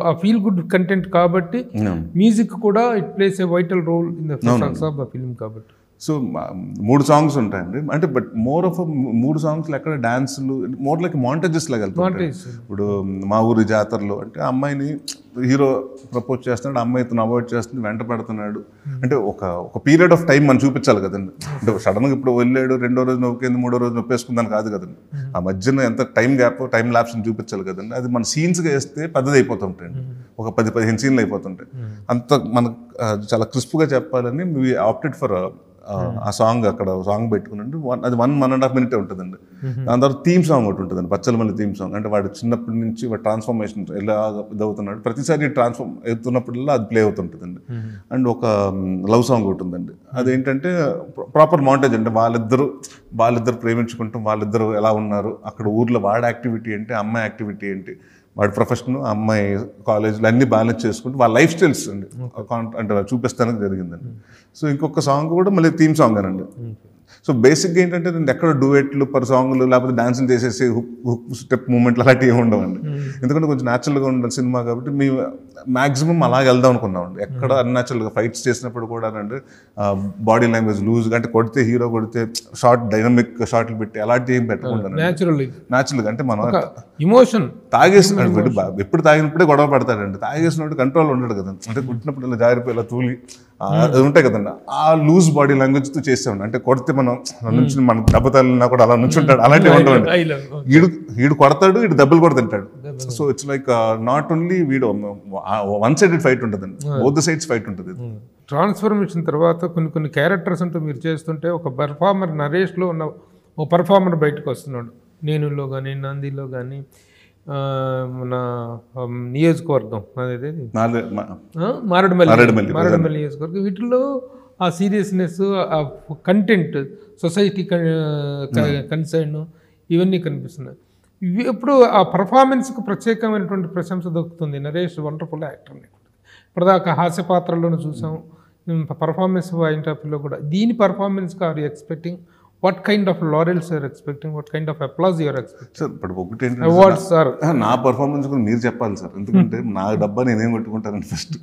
ఆ ఫీల్ గుడ్ కంటెంట్ కాబట్టి మ్యూజిక్ కూడా it plays a vital role in the success of the film కాబట్టి. సో 3 సాంగ్స్ ఉంటాయండి. అంటే బట్ మోర్ ఆఫ్ 3 సాంగ్స్లో ఎక్కడ డాన్సులు మోర్ లైక్ మాంటేజెస్ లాగా వెళ్తాయి. ఇప్పుడు మా ఊరి జాతరలో అంటే అమ్మాయిని హీరో ప్రపోజ్ చేస్తున్నాడు, అమ్మాయి ఇతను అవాయిడ్ చేస్తుంది, వెంట పెడుతున్నాడు. అంటే ఒక పీరియడ్ ఆఫ్ టైం మనం చూపించాలి కదండి. అంటే సడన్గా ఇప్పుడు వెళ్ళాడు, 2వ రోజు నొక్కేంది, 3వ రోజు నొప్పేసుకుందని కాదు కదండి. ఆ మధ్యన ఎంత టైం గ్యాప్, టైం ల్యాప్స్ని చూపించాలి కదండి. అది మన సీన్స్గా వేస్తే పెద్దది అయిపోతుంటాయండి, ఒక 10-15 సీన్లు అయిపోతుంటాయి. అంత మనకు చాలా క్రిస్ప్గా చెప్పాలని వీ ఆప్టెడ్ ఫర్ ఆ సాంగ్. అక్కడ సాంగ్ పెట్టుకున్నాండి, అది 1.5 minute ఉంటుందండి. దాని తర్వాత థీమ్ సాంగ్ ఒకటి ఉంటుందండి, బచ్చలమల్లి థీమ్ సాంగ్. అంటే వాడు చిన్నప్పటి నుంచి వాడు ట్రాన్స్ఫర్మేషన్ ఎలా ఇదవుతున్నాడు, ప్రతిసారి ట్రాన్స్ఫార్మ్ అవుతున్నప్పుడల్లా అది ప్లే అవుతుంటుందండి. అండ్ ఒక లవ్ సాంగ్ ఒకటి ఉందండి, అదేంటంటే ప్రాపర్ మౌంటేజ్ అంటే వాళ్ళిద్దరు ప్రేమించుకుంటాం, వాళ్ళిద్దరు ఎలా ఉన్నారు, అక్కడ ఊర్లో వాడి యాక్టివిటీ ఏంటి, అమ్మాయి యాక్టివిటీ ఏంటి, వాడి ప్రొఫెషన్, అమ్మాయి కాలేజ్లో అన్ని బ్యాలెన్స్ చేసుకుంటూ వాళ్ళ లైఫ్ స్టైల్స్ అండి అంటే చూపిస్తానికి జరిగిందండి. సో ఇంకొక సాంగ్ కూడా మళ్ళీ థీమ్ సాంగ్ అనండి. సో బేసిక్గా ఏంటంటే నేను ఎక్కడ డూయెట్లు పర్ సాంగ్లు లేకపోతే డాన్సులు చేసేసి హుక్ స్టెప్ మూమెంట్లు అలాంటివి ఏమి ఉండవండి. ఎందుకంటే కొంచెం న్యాచురల్గా ఉండాలి సినిమా కాబట్టి మేము మ్యాక్సిమం అలాగే వెళ్దాం అనుకున్నామండి. ఎక్కడ అన్యాచురల్గా ఫైట్స్ చేసినప్పుడు కూడా అండి బాడీ లాంగ్వేజ్ లూజ్గా, అంటే కొడితే హీరో కొడితే డైనమిక్ షాట్లు పెట్టి అలాంటివి ఏం పెట్టకుండా న్యాచురల్గా అంటే మనం ఇమోషన్ తాగేసినప్పుడు ఎప్పుడు తాగినప్పుడే గొడవ పడతాడండి. తాగేసినప్పుడు కంట్రోల్ ఉండడు కదండి. అంటే కుట్టినప్పుడు ఇలా జారిపోయి ఇలా తూలి అది ఉంటాయి కదండి, ఆ లూజ్ బాడీ లాంగ్వేజ్తో చేసామండి. అంటే కొడితే మనం నుంచి మన దెబ్బ తల్లినా కూడా అలా నుంచి ఉంటాడు, అలాంటివి ఉండవండి. వీడు కొడతాడు, వీడు దెబ్బలు కూడా తింటాడు. So it's like not only వీడు వన్ సైడెడ్ ఫైట్ ఉంటుందండి, బోత్ ద సైడ్స్ ఫైట్ ఉంటుంది. ట్రాన్స్ఫర్మేషన్ తర్వాత కొన్ని క్యారెక్టర్స్ అంటూ మీరు చేస్తుంటే ఒక పర్ఫార్మర్ నరేష్లో ఉన్న ఓ పర్ఫార్మర్ బయటకు వస్తున్నాడు. నేనులో కానీ, నందిలో కానీ, మన నియోజకవర్గం అదే మారేడుమల్లి నియోజకవర్గం, వీటిల్లో ఆ సీరియస్నెస్, ఆ కంటెంట్, సొసైటీ కన్సర్న్ ఇవన్నీ కనిపిస్తున్నాయి. ఇవి ఎప్పుడు ఆ పర్ఫార్మెన్స్కి ప్రత్యేకమైనటువంటి ప్రశంస దొరుకుతుంది. Naresh wonderful actor. ఇప్పటిదాకా హాస్య పాత్రల్లోనూ చూసాం, పర్ఫార్మెన్స్ పాయింట్ ఆఫ్ వ్యూలో కూడా. దీని పర్ఫార్మెన్స్కి are you expecting? What kind of laurels you are expecting? What kind of applause you are expecting? Sir ఇప్పుడు ఒకటి ఏంటంటే నా పర్ఫార్మెన్స్ కూడా మీరు చెప్పాలి సార్, ఎందుకంటే నా డబ్బా నేనేం కొట్టుకుంటానండి ఫస్ట్.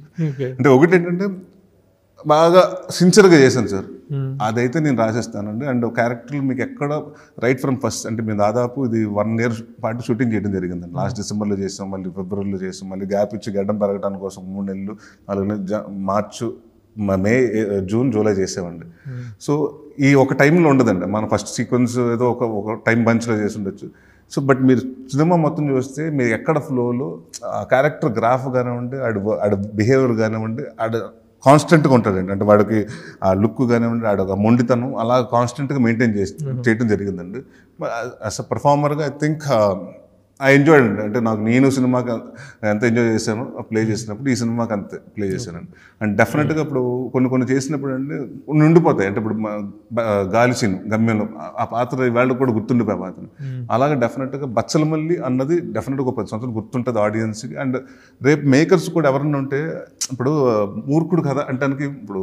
అంటే ఒకటి ఏంటంటే బాగా సిన్సియర్గా చేశాను సార్, అదైతే నేను రాసేస్తానండి. అండ్ క్యారెక్టర్లు మీకు ఎక్కడ రైట్ ఫ్రమ్ ఫస్ట్ అంటే మేము దాదాపు ఇది 1 year పాటు షూటింగ్ చేయడం జరిగిందండి. లాస్ట్ డిసెంబర్లో చేసాం, మళ్ళీ ఫిబ్రవరిలో చేసాం, మళ్ళీ గ్యాప్ ఇచ్చి గడ్డం పెరగడానికి కోసం 3 నెలలు, 4 నెలలు, మార్చు జూన్ జూలై చేసామండి. సో ఈ ఒక టైంలో ఉండదండి, మన ఫస్ట్ సీక్వెన్స్ ఏదో ఒక టైం బంచ్లో చేసి ఉండొచ్చు. సో బట్ మీరు సినిమా మొత్తం చూస్తే మీరు ఎక్కడ ఫ్లోలో క్యారెక్టర్ గ్రాఫ్ కానివ్వండి, ఆడ బిహేవియర్ కానివ్వండి, కాన్స్టెంట్గా ఉంటాడండి. అంటే వాడికి ఆ లుక్ కానివ్వండి, ఆడొక మొండితనం అలా కాన్స్టెంట్గా మెయింటైన్ చేయడం జరిగిందండి. యాజ్ అ పర్ఫార్మర్గా ఐ థింక్ ఐ ఎంజాయ్డ్ అండి. అంటే నేను సినిమాకి ఎంత ఎంజాయ్ చేశాను ప్లే చేసినప్పుడు, ఈ సినిమాకి అంతే ప్లే చేశానండి. అండ్ డెఫినెట్గా ఇప్పుడు కొన్ని చేసినప్పుడు అండి ఉండిపోతాయి. అంటే ఇప్పుడు గాలి సీన్ గమ్యంలో ఆ పాత్ర వాళ్ళకి కూడా గుర్తుండిపోయే పాత్ర. అలాగే డెఫినెట్గా బచ్చలమల్లి అన్నది డెఫినెట్గా ఒక 10 సంవత్సరాలు గుర్తుంటుంది ఆడియన్స్కి. అండ్ రేపు మేకర్స్ కూడా ఎవరన్నా ఉంటే, ఇప్పుడు మూర్ఖుడు కదా అంటానికి ఇప్పుడు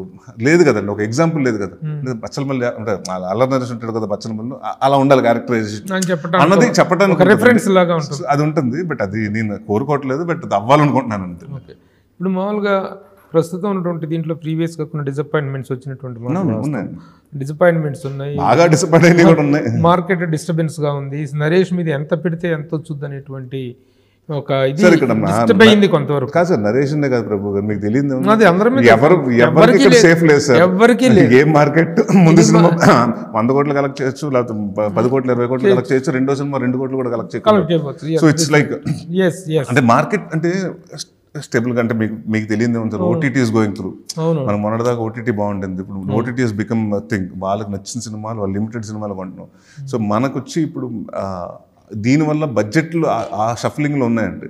లేదు కదండి, ఒక ఎగ్జాంపుల్ లేదు కదా. బచ్చలమల్లి అంటే అల్లరి నరేష్ ఉంటాడు కదా బచ్చలమల్లి, అలా ఉండాలి క్యారెక్టరైజేషన్ అన్నది చెప్పడానికి రిఫరెన్స్ లాగా అది ఉంటుంది. బట్ అది నేను కోరుకోవట్లేదు, బట్ అది అవ్వాలనుకుంటున్నాను అంతే. ఇప్పుడు మామూలుగా ప్రస్తుతం ఉన్నటువంటి దీంట్లో ప్రీవియస్గా కొన్ని డిసప్పాయింట్మెంట్స్ వచ్చినటువంటి డిసప్పాయింట్మెంట్స్ ఉన్నాయి, బాగా డిసప్పాయింట్ కూడా ఉన్నాయి. మార్కెట్ డిస్టర్బెన్స్గా ఉంది. నరేష్ మీద ఎంత పెడితే ఎంత వచ్చుద్ది అనేటువంటి ఒక ఇది డిస్టర్బ్ అయింది కొంతవరకు. కాదు సార్, నరేష్ కాదు ప్రభు గారు, మీకు తెలియదు ఎవరికి సేఫ్ లేదు సార్. ఎవరికి ఏ మార్కెట్ ముందు సినిమా 100 కోట్లు కలెక్ట్ చేయొచ్చు, లేకపోతే 10 కోట్లు 20 కోట్లు కలెక్ట్ చేయొచ్చు, రెండో సినిమా 2 కోట్లు కూడా కలెక్ట్ చేయవచ్చు. సో ఇట్స్ లైక్ అంటే మార్కెట్ అంటే స్టేబుల్గా, అంటే మీకు తెలియదు ఏమో sir, OTT is going through. మనం మొన్నటిదాకా ఓటీటీ బాగుంటుంది, ఇప్పుడు ఓటీటీ ఈస్ బికమ్ థింగ్. వాళ్ళకి నచ్చిన సినిమాలు, వాళ్ళు లిమిటెడ్ సినిమాలు కొంటున్నాం. సో మనకు వచ్చి ఇప్పుడు దీనివల్ల బడ్జెట్లు ఆ షఫ్లింగ్లో ఉన్నాయండి.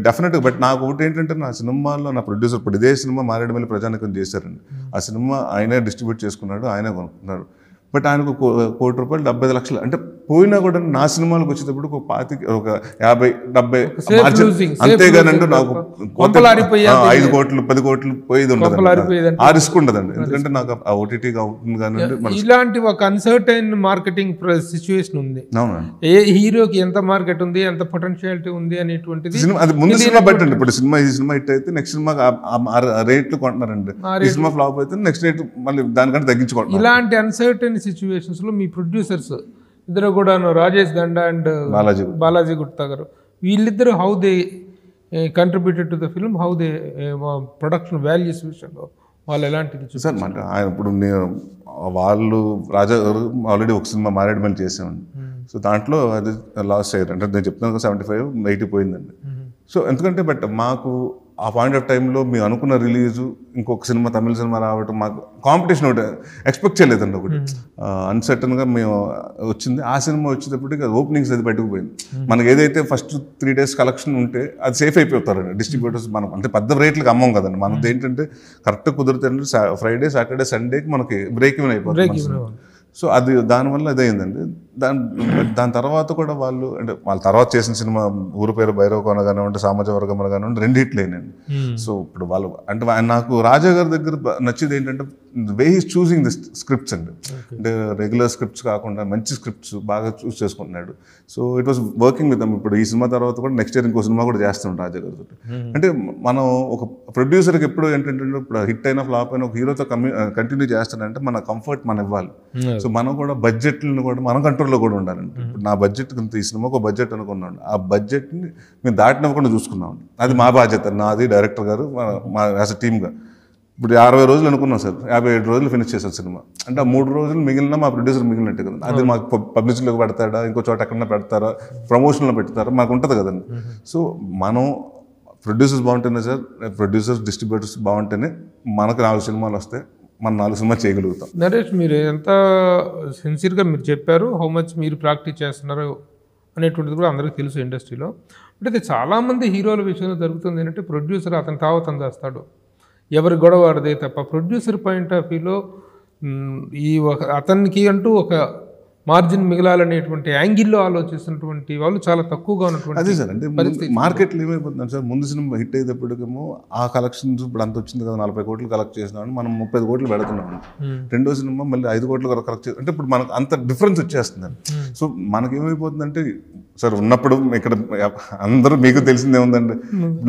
డెఫినెట్గా. బట్ నాకు ఒకటి ఏంటంటే, నా సినిమాల్లో నా ప్రొడ్యూసర్, ఇప్పుడు ఇదే సినిమా మారేడుమల్లి ప్రజానికం చేశారండి. ఆ సినిమా ఆయనే డిస్ట్రిబ్యూట్ చేసుకున్నాడు, ఆయనే కొనుక్కున్నాడు. బట్ ఆయనకు ₹1 కోటి 75 లక్షలు అంటే పోయినా కూడా నా సినిమాలకు వచ్చేటప్పుడు ఒక 50-70 మార్జిన్, అంతేగానంటే నాకు 5 కోట్లు 10 కోట్లు పోయేది ఉండదు. ఆ రిస్క్ ఉండదండి, ఎందుకంటే నాకు ఆ ఓటీటీగా అవుతుంది. కానీ ఇలాంటి ఒక అన్సర్టైన్ మార్కెటింగ్ సిచ్యువేషన్ ఉంది. ఏ హీరోకి ఎంత మార్కెట్ ఉంది, ఎంత పొటెన్షియాలిటీ ఉంది అనేటువంటిది అది ముందు సినిమా బట్టి. ఇప్పుడు ఈ సినిమా హిట్ అయితే నెక్స్ట్ సినిమా రేట్లు కొంటున్నారండి. ఈ సినిమా ఫ్లాప్ అయితే నెక్స్ట్ రేట్ మళ్ళీ దానికంటే తగ్గించుకుంటారు. ఇలాంటి అన్సర్టైన్ సిచ్యువేషన్స్ లో మీ ప్రొడ్యూసర్స్ ఇద్దరు కూడా, రాజేష్ దండ అండ్ బాలాజీ గుప్తా గారు, వీళ్ళిద్దరు how they contributed to the film, how they production values విషయంలో వాళ్ళు ఎలాంటిది సార్? అంటే ఆయన ఇప్పుడు వాళ్ళు రాజా గారు ఆల్రెడీ ఒక సినిమా మారేడుమల్లి చేసామండి. సో దాంట్లో అది లాస్ అయ్యారు, అంటే నేను చెప్తున్నాను 75-80 పోయిందండి. సో ఎందుకంటే బట్ మాకు ఆ పాయింట్ ఆఫ్ టైంలో మేము అనుకున్న రిలీజు, ఇంకొక సినిమా తమిళ సినిమా రావటం, మాకు కాంపిటీషన్ ఒకటి ఎక్స్పెక్ట్ చేయలేదండి. ఒకటి అన్సర్టన్గా మేము వచ్చింది. ఆ సినిమా వచ్చేటప్పటికి ఓపెనింగ్స్ అది పట్టుకుపోయింది. మనకి ఏదైతే ఫస్ట్ 3 days కలెక్షన్ ఉంటే అది సేఫ్ అయిపోతారండి డిస్ట్రిబ్యూటర్స్. మనం అంటే పెద్ద రేట్లకు అమ్మం కదండి. మనది ఏంటంటే కరెక్ట్ కుదిరితే ఫ్రైడే సాటర్డే సండేకి మనకి బ్రేక్ ఈవెన్ అయిపోతుంది. సో అది దానివల్ల అదయిందండి. దాని తర్వాత కూడా వాళ్ళు, అంటే వాళ్ళ తర్వాత చేసిన సినిమా ఊరు పేరు భైరవ కోన కానివ్వండి, సామాజిక వర్గం కానివ్వండి, 2 హిట్లు అయినాయండి. సో ఇప్పుడు వాళ్ళు అంటే నాకు రాజా గారి దగ్గర నచ్చేది ఏంటంటే way is choosing the scripts అండి. అంటే రెగ్యులర్ స్క్రిప్ట్స్ కాకుండా మంచి స్క్రిప్ట్స్ బాగా చూస్ చేసుకుంటున్నాడు. So it was working with them. ఇప్పుడు ఈ సినిమా తర్వాత కూడా నెక్స్ట్ ఇయర్ ఇంకో సినిమా కూడా చేస్తున్నాం రాజా గారితో. అంటే మనం ఒక ప్రొడ్యూసర్కి ఎప్పుడు ఏంటంటే, ఇప్పుడు హిట్ అయినా ఫ్లాప్ అయినా ఒక హీరోతో కంటిన్యూ చేస్తాడంటే మన కంఫర్ట్ మనం ఇవ్వాలి. సో మనం కూడా బడ్జెట్లను కూడా మన కంట్రోల్లో కూడా ఉండాలండి. ఇప్పుడు నా బడ్జెట్ ఈ సినిమాకు ఒక బడ్జెట్ అనుకున్నాను, ఆ బడ్జెట్ని మేము దాటినవ్వకుండా చూసుకున్నాం. అది మా బాధ్యత, నాది, డైరెక్టర్ గారు, మా యాజ్ అ టీమ్గా. ఇప్పుడు 60 రోజులు అనుకున్నాం సార్, 57 రోజులు ఫినిష్ చేశారు సినిమా. అంటే ఆ 3 రోజులు మిగిలిన మా ప్రొడ్యూసర్ మిగిలినట్టు కదా. అది మాకు పబ్లిసిటీలోకి పెడతాడా, ఇంకో చోట ఎక్కడన్నా పెడతారా, ప్రమోషన్లో పెడతారా, మాకు ఉంటుంది కదండి. సో మనం ప్రొడ్యూసర్స్ బాగుంటేనే సార్, ప్రొడ్యూసర్స్ డిస్ట్రిబ్యూటర్స్ బాగుంటేనే మనకు 4 సినిమాలు వస్తాయి, మనం 4 సినిమాలు చేయగలుగుతాం. నరేష్, మీరు ఎంత సిన్సియర్గా మీరు చెప్పారు, హౌ మచ్ మీరు ప్రాక్టీస్ చేస్తున్నారు అనేటువంటిది కూడా అందరికీ తెలుసు ఇండస్ట్రీలో. అంటే చాలామంది హీరోల విషయంలో జరుగుతుంది ఏంటంటే, ప్రొడ్యూసర్ అతని తావతం చేస్తాడు, ఎవరి గొడవ వాడదే తప్ప. ప్రొడ్యూసర్ పాయింట్ ఆఫ్ వ్యూలో ఈ అతనికి అంటూ ఒక మార్జిన్ మిగలాలనేటువంటి యాంగిల్లో ఆలోచిస్తున్నటువంటి వాళ్ళు చాలా తక్కువగా ఉన్నటువంటి. అదే సార్, అంటే మార్కెట్లో ఏమైపోతుంది సార్, ముందు సినిమా హిట్ అయ్యేటప్పటికేమో ఆ కలెక్షన్స్ ఇప్పుడు అంత వచ్చింది కదా, 40 కోట్లు కలెక్ట్ చేసినామని మనం 30 కోట్లు పెడుతున్నాము. రెండో సినిమా మళ్ళీ 5 కోట్లు కలెక్ట్ చేసి, అంటే ఇప్పుడు మనకు అంత డిఫరెన్స్ వచ్చేస్తుంది. సో మనకేమైపోతుందంటే సార్, ఉన్నప్పుడు ఇక్కడ అందరూ మీకు తెలిసిందే ఉందండి,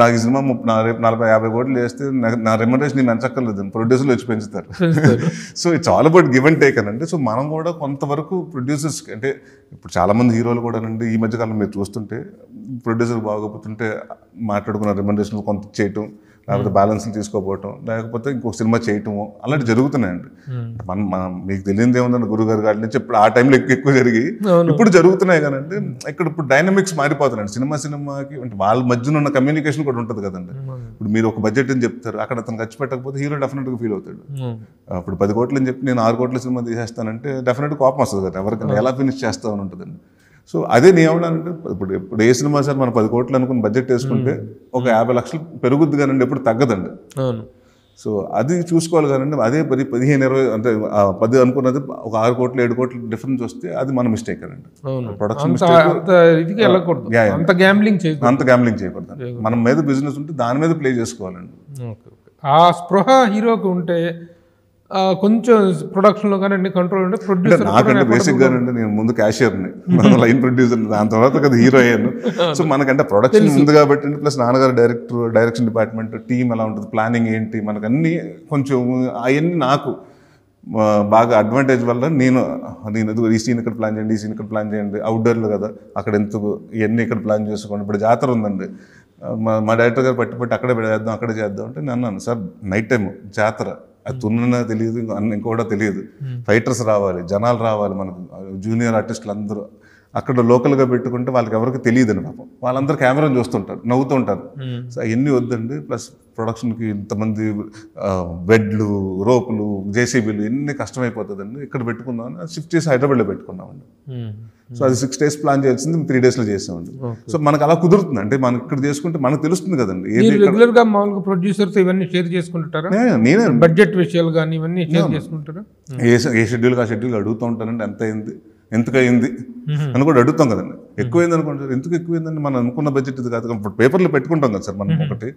నాకు ఈ సినిమా 40-50 కోట్లు చేస్తే నా రెమ్యునరేషన్ నేను పెంచక్కర్లేదు, ప్రొడ్యూసర్లు వచ్చి పెంచుతారు. So it's all about give and take అనండి. సో మనం కూడా కొంతవరకు ప్రొడ్యూసర్స్కి, అంటే ఇప్పుడు చాలామంది హీరోలు కూడా అండి ఈ మధ్యకాలం మీరు చూస్తుంటే ప్రొడ్యూసర్ బాగోపోతుంటే మాట్లాడుకున్న రెమ్యునరేషన్ కొంత చేయటం, లేకపోతే బ్యాలెన్స్లు తీసుకోపోవటం, లేకపోతే ఇంకొక సినిమా చేయటము అలాంటివి జరుగుతున్నాయండి. మనం మీకు తెలియదు ఏముందండి గురుగారు గారి నుంచి ఇప్పుడు ఆ టైంలో ఎక్కువ జరిగి ఇప్పుడు జరుగుతున్నాయి కదండి. ఇక్కడ ఇప్పుడు డైనమిక్స్ మారిపోతున్నాయండి సినిమాకి. అంటే వాళ్ళ మధ్యన ఉన్న కమ్యూనికేషన్ కూడా ఉంటుంది కదండి. ఇప్పుడు మీరు ఒక బడ్జెట్ అని చెప్తారు, అక్కడ అతను ఖర్చు పెట్టకపోతే హీరో డెఫినెట్గా ఫీల్ అవుతాడు. ఇప్పుడు 10 కోట్లు అని చెప్పి నేను 6 కోట్ల సినిమా తీసేస్తానంటే డెఫినెట్గా కోపం వస్తుంది కదా ఎవరికైనా, ఎలా ఫినిష్ చేస్తామని ఉంటుందండి. సో అదే నేను ఏమన్నానంటే ఇప్పుడు ఏ సినిమా సార్ మనం 10 కోట్లు అనుకుని బడ్జెట్ వేసుకుంటే ఒక 50 లక్షలు పెరుగుద్ది కానండి, ఎప్పుడు తగ్గదండి. సో అది చూసుకోవాలి కానండి. అదే 15-20 అంటే 10 అనుకున్నది ఒక 6 కోట్లు 7 కోట్లు డిఫరెన్స్ వస్తే అది మన మిస్టేక్ అండి. ప్రొడక్షన్ అంత గ్యాంబ్లింగ్ చేయకూడదు. మన మీద బిజినెస్ ఉంటే దాని మీద ప్లే చేసుకోవాలండి. ఆ స్పృహ హీరోకి ఉంటే కొంచెం ప్రొడక్షన్లో కానీ అన్ని కంట్రోల్ ఉంటే ప్రొడ్యూసర్. నాకంటే బేసిక్గా అండి నేను ముందు క్యాషియర్ని, లైన్ ప్రొడ్యూసర్, దాని తర్వాత కదా హీరో అయ్యాను. సో మనకంటే ప్రొడక్షన్ ఉంది కాబట్టి ప్లస్ నాన్నగారు డైరెక్షన్ డిపార్ట్మెంట్ టీం ఎలా ఉంటుంది, ప్లానింగ్ ఏంటి, మనకు అన్నీ కొంచెం అవన్నీ నాకు బాగా అడ్వాంటేజ్ వల్ల నేను ఈ సీన్ ఇక్కడ ప్లాన్ చేయండి, ఈ సీన్ ఇక్కడ ప్లాన్ చేయండి, అవుట్డోర్లో కదా అక్కడ ఎందుకు ఇవన్నీ ఇక్కడ ప్లాన్ చేసుకోండి. ఇప్పుడు జాతర ఉందండి, మా డైరెక్టర్ గారు పట్టి అక్కడే చేద్దాం అంటే నేను అన్నాను, సార్ నైట్ టైం జాతర, అది తున్న తెలియదు, ఇంకోటో తెలియదు, ఫైటర్స్ రావాలి, జనాలు రావాలి, మనకు జూనియర్ ఆర్టిస్టులు అందరూ అక్కడ లోకల్గా పెట్టుకుంటే వాళ్ళకి ఎవరికి తెలియదండి పాపం. వాళ్ళందరూ కెమెరాని చూస్తుంటారు, నవ్వుతూ ఉంటారు. సో అవన్నీ వద్దండి. ప్లస్ ప్రొడక్షన్కి ఇంతమంది బెడ్లు, రోపులు, జేసీబీలు ఎన్ని కష్టమైపోతుందండి, ఇక్కడ పెట్టుకుందామని షిఫ్ట్ చేసి హైదరాబాద్లో పెట్టుకున్నామండి. సో అది 6 days ప్లాన్ చేయాల్సింది 3 daysలో చేసామండి. సో మనకు అలా కుదురుతుంది, అంటే మనకి ఇక్కడ చేసుకుంటే మనకు తెలుస్తుంది కదండి. రెగ్యులర్గా మామూలుగా ప్రొడ్యూసర్స్ ఇవన్నీ షేర్ చేసుకుంటారా? నేనే బడ్జెట్ విషయాలు కానీ ఇవన్నీ షేర్ చేసుకుంటారా? ఏ షెడ్యూల్ ఆ షెడ్యూల్ అడుగుతూ ఉంటానండి, ఎంత అయింది, ఎందుకు అయింది అని కూడా అడుగుతాం కదండి. ఎక్కువైంది అనుకుంటారు, ఎందుకు ఎక్కువైందని మనం అనుకున్న బడ్జెట్ ఇది కాదు. ఇప్పుడు పేపర్లో పెట్టుకుంటాం కదా సార్, మనం ఒకటి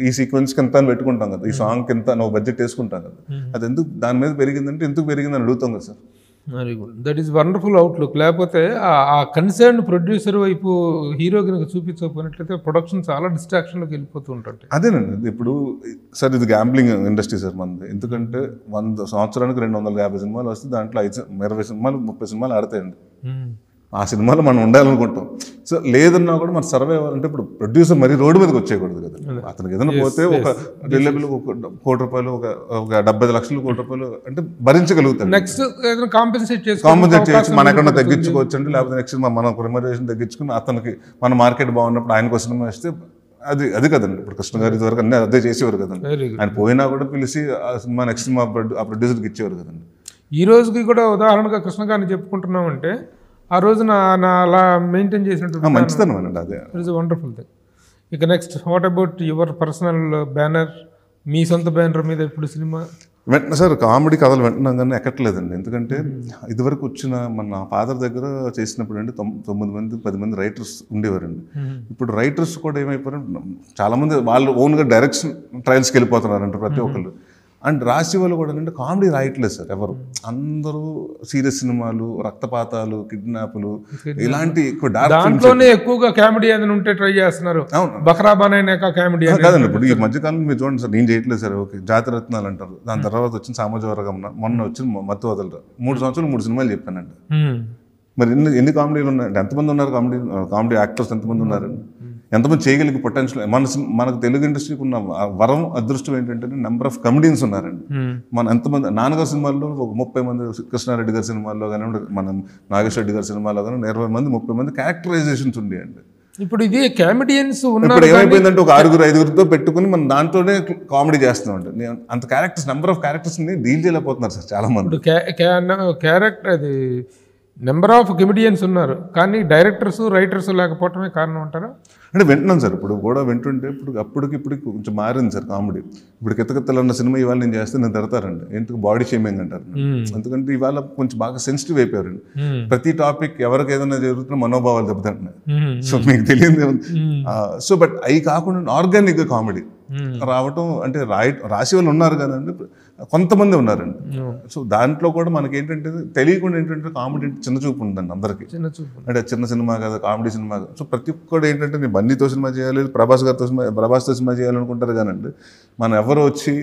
ఈ సీక్వెన్స్కి ఎంత అని పెట్టుకుంటాం కదా, ఈ సాంగ్కి ఎంత నువ్వు బడ్జెట్ వేసుకుంటాం కదా, అది ఎందుకు దాని మీద పెరిగిందంటే ఎందుకు పెరిగిందని అడుగుతాం కదా sir. Very good, that is wonderful outlook. లేకపోతే ఆ కన్సర్న్ ప్రొడ్యూసర్ వైపు హీరో కనుక చూపించకపోయినట్లయితే ప్రొడక్షన్ చాలా డిస్ట్రాక్షన్లోకి వెళ్ళిపోతూ ఉంటుంది. అదేనండి, ఇప్పుడు సార్ ఇది గ్యాంబ్లింగ్ ఇండస్ట్రీ సార్ మనది. ఎందుకంటే 100 సంవత్సరానికి 250 సినిమాలు వస్తే దాంట్లో 20 సినిమాలు 30 సినిమాలు ఆడతాయండి. ఆ సినిమాలో మనం ఉండాలనుకుంటాం. సో లేదన్నా కూడా మన సర్వే అవ్వాలంటే ఇప్పుడు ప్రొడ్యూసర్ మరీ రోడ్డు మీదకి వచ్చేయకూడదు కదా. అతనికి ఏదైనా పోతే ఒక రిలయబుల్ ₹1 కోటి, ఒక 70 లక్షలు ₹1 కోటి అంటే భరించగలుగుతాడు. నెక్స్ట్ కాంపెన్సేట్ చేసి మన ఎక్కడన్నా తగ్గించుకోవచ్చు అంటే, లేకపోతే నెక్స్ట్ మన రెమ్యునరేషన్ తగ్గించుకుని అతనికి మన మార్కెట్ బాగున్నప్పుడు ఆయనకు సినిమా వస్తే అది కదండి. ఇప్పుడు కృష్ణ గారి వరకు అన్నీ అదే చేసేవారు కదండి. ఆయన పోయినా కూడా పిలిచి ఆ సినిమా నెక్స్ట్ సినిమా ఆ ప్రొడ్యూసర్కి ఇచ్చేవారు కదండి. ఈ రోజుకి కూడా ఉదాహరణగా కృష్ణ గారిని చెప్పుకుంటున్నామంటే ఆ రోజు నా అలా మెయింటైన్ చేసినట్టు మంచిదనం అండి. అదే ఇట్స్ వండర్ఫుల్ థింగ్. ఇక next what about your personal banner, మీ సొంత బ్యానర్ మీద ఇప్పుడు సినిమా? వెంటనే సార్ కామెడీ కథలు వింటున్నాం కానీ ఎక్కట్లేదండి. ఎందుకంటే ఇదివరకు వచ్చిన మన ఫాదర్ దగ్గర చేసినప్పుడు అండి 9 మంది 10 మంది రైటర్స్ ఉండేవారండి. ఇప్పుడు రైటర్స్ కూడా ఏమైపోయారు, చాలామంది వాళ్ళు ఓన్గా డైరెక్షన్ ట్రయల్స్కి వెళ్ళిపోతున్నారంట ప్రతి ఒక్కళ్ళు. అండ్ రాసి వాళ్ళు కూడా అంటే కామెడీ రాయట్లేదు సార్ ఎవరు. అందరూ సీరియస్ సినిమాలు, రక్తపాతాలు, కిడ్నాపులు, ఇలాంటి దాంట్లోనే ఎక్కువగా కామెడీ ఏదైనా ఉంటే ట్రై చేస్తున్నారు. బక్రాబాన్ అయినాక కామెడీ కాదండి. ఇప్పుడు ఈ మధ్యకాలంలో మీరు చూడండి సార్, నేను చేయట్లేదు సార్. ఓకే, జాతిరత్నాలు అంటారు, దాని తర్వాత వచ్చిన సామాజిక వర్గం, మొన్న వచ్చిన మత్తు వదలరు. 3 సంవత్సరాలు 3 సినిమాలు చెప్పానండి. మరి ఎన్ని కామెడీలు ఉన్నాయండి? ఎంతమంది ఉన్నారు కామెడీ యాక్టర్స్? ఎంతమంది ఉన్నారండి? ఎంతమంది చేయగలిగే పొటెన్షియల్? మనకు తెలుగు ఇండస్ట్రీకి ఉన్న వరం, అదృష్టం ఏంటంటే నెంబర్ ఆఫ్ కమెడియన్స్ ఉన్నారండి. మన ఎంతమంది నాన్నగారి సినిమాల్లో ఒక 30 మంది, కృష్ణారెడ్డి గారి సినిమాల్లో కానివ్వండి, మన నాగేశ్వర రెడ్డి గారి సినిమాల్లో కానీ 20 మంది 30 మంది క్యారెక్టరైజేషన్స్ ఉండేయండి. ఇప్పుడు ఇది కామెడియన్స్ ఇప్పుడు ఏమైపోయిందంటే ఒక 6-5 పెట్టుకుని మనం దాంట్లోనే కామెడీ చేస్తామండి. అంత క్యారెక్టర్స్, నెంబర్ ఆఫ్ క్యారెక్టర్స్ని డీల్ చేయలేకపోతున్నారు సార్ చాలా మంది. క్యారెక్టర్ అది నెంబర్ ఆఫ్ కమెడియన్స్ ఉన్నారు కానీ డైరెక్టర్స్, రైటర్స్ లేకపోవటమే కారణం అంటారా? అంటే వింటున్నాను సార్. ఇప్పుడు కూడా వింటుంటే అప్పటికి కొంచెం మారింది సార్ కామెడీ. ఇప్పుడు కిత్తకిత్తలు అన్న సినిమా ఇవాళ నేను చేస్తే నేను తిడతారండి, ఎందుకు బాడీ షేమింగ్ అంటారు. ఎందుకంటే ఇవాళ కొంచెం బాగా సెన్సిటివ్ అయిపోయారండి. ప్రతి టాపిక్ ఎవరికి ఏదైనా జరుగుతున్న మనోభావాలు దెబ్బతింటున్నాయి. సో మీకు తెలియదు. సో బట్ అవి కాకుండా ఆర్గానిక్గా కామెడీ రావటం అంటే రాసి వాళ్ళు ఉన్నారు కదండి, కొంతమంది ఉన్నారండి. సో దాంట్లో కూడా మనకి ఏంటంటే తెలియకుండా ఏంటంటే కామెడీ చిన్న చూపు ఉందండి అందరికీ. అంటే చిన్న సినిమా కదా, కామెడీ సినిమా కదా. సో ప్రతి ఒక్కటి ఏంటంటే నేను బన్నీతో సినిమా చేయాలి, ప్రభాస్తో సినిమా చేయాలనుకుంటారు కానండి, మనం ఎవరు వచ్చి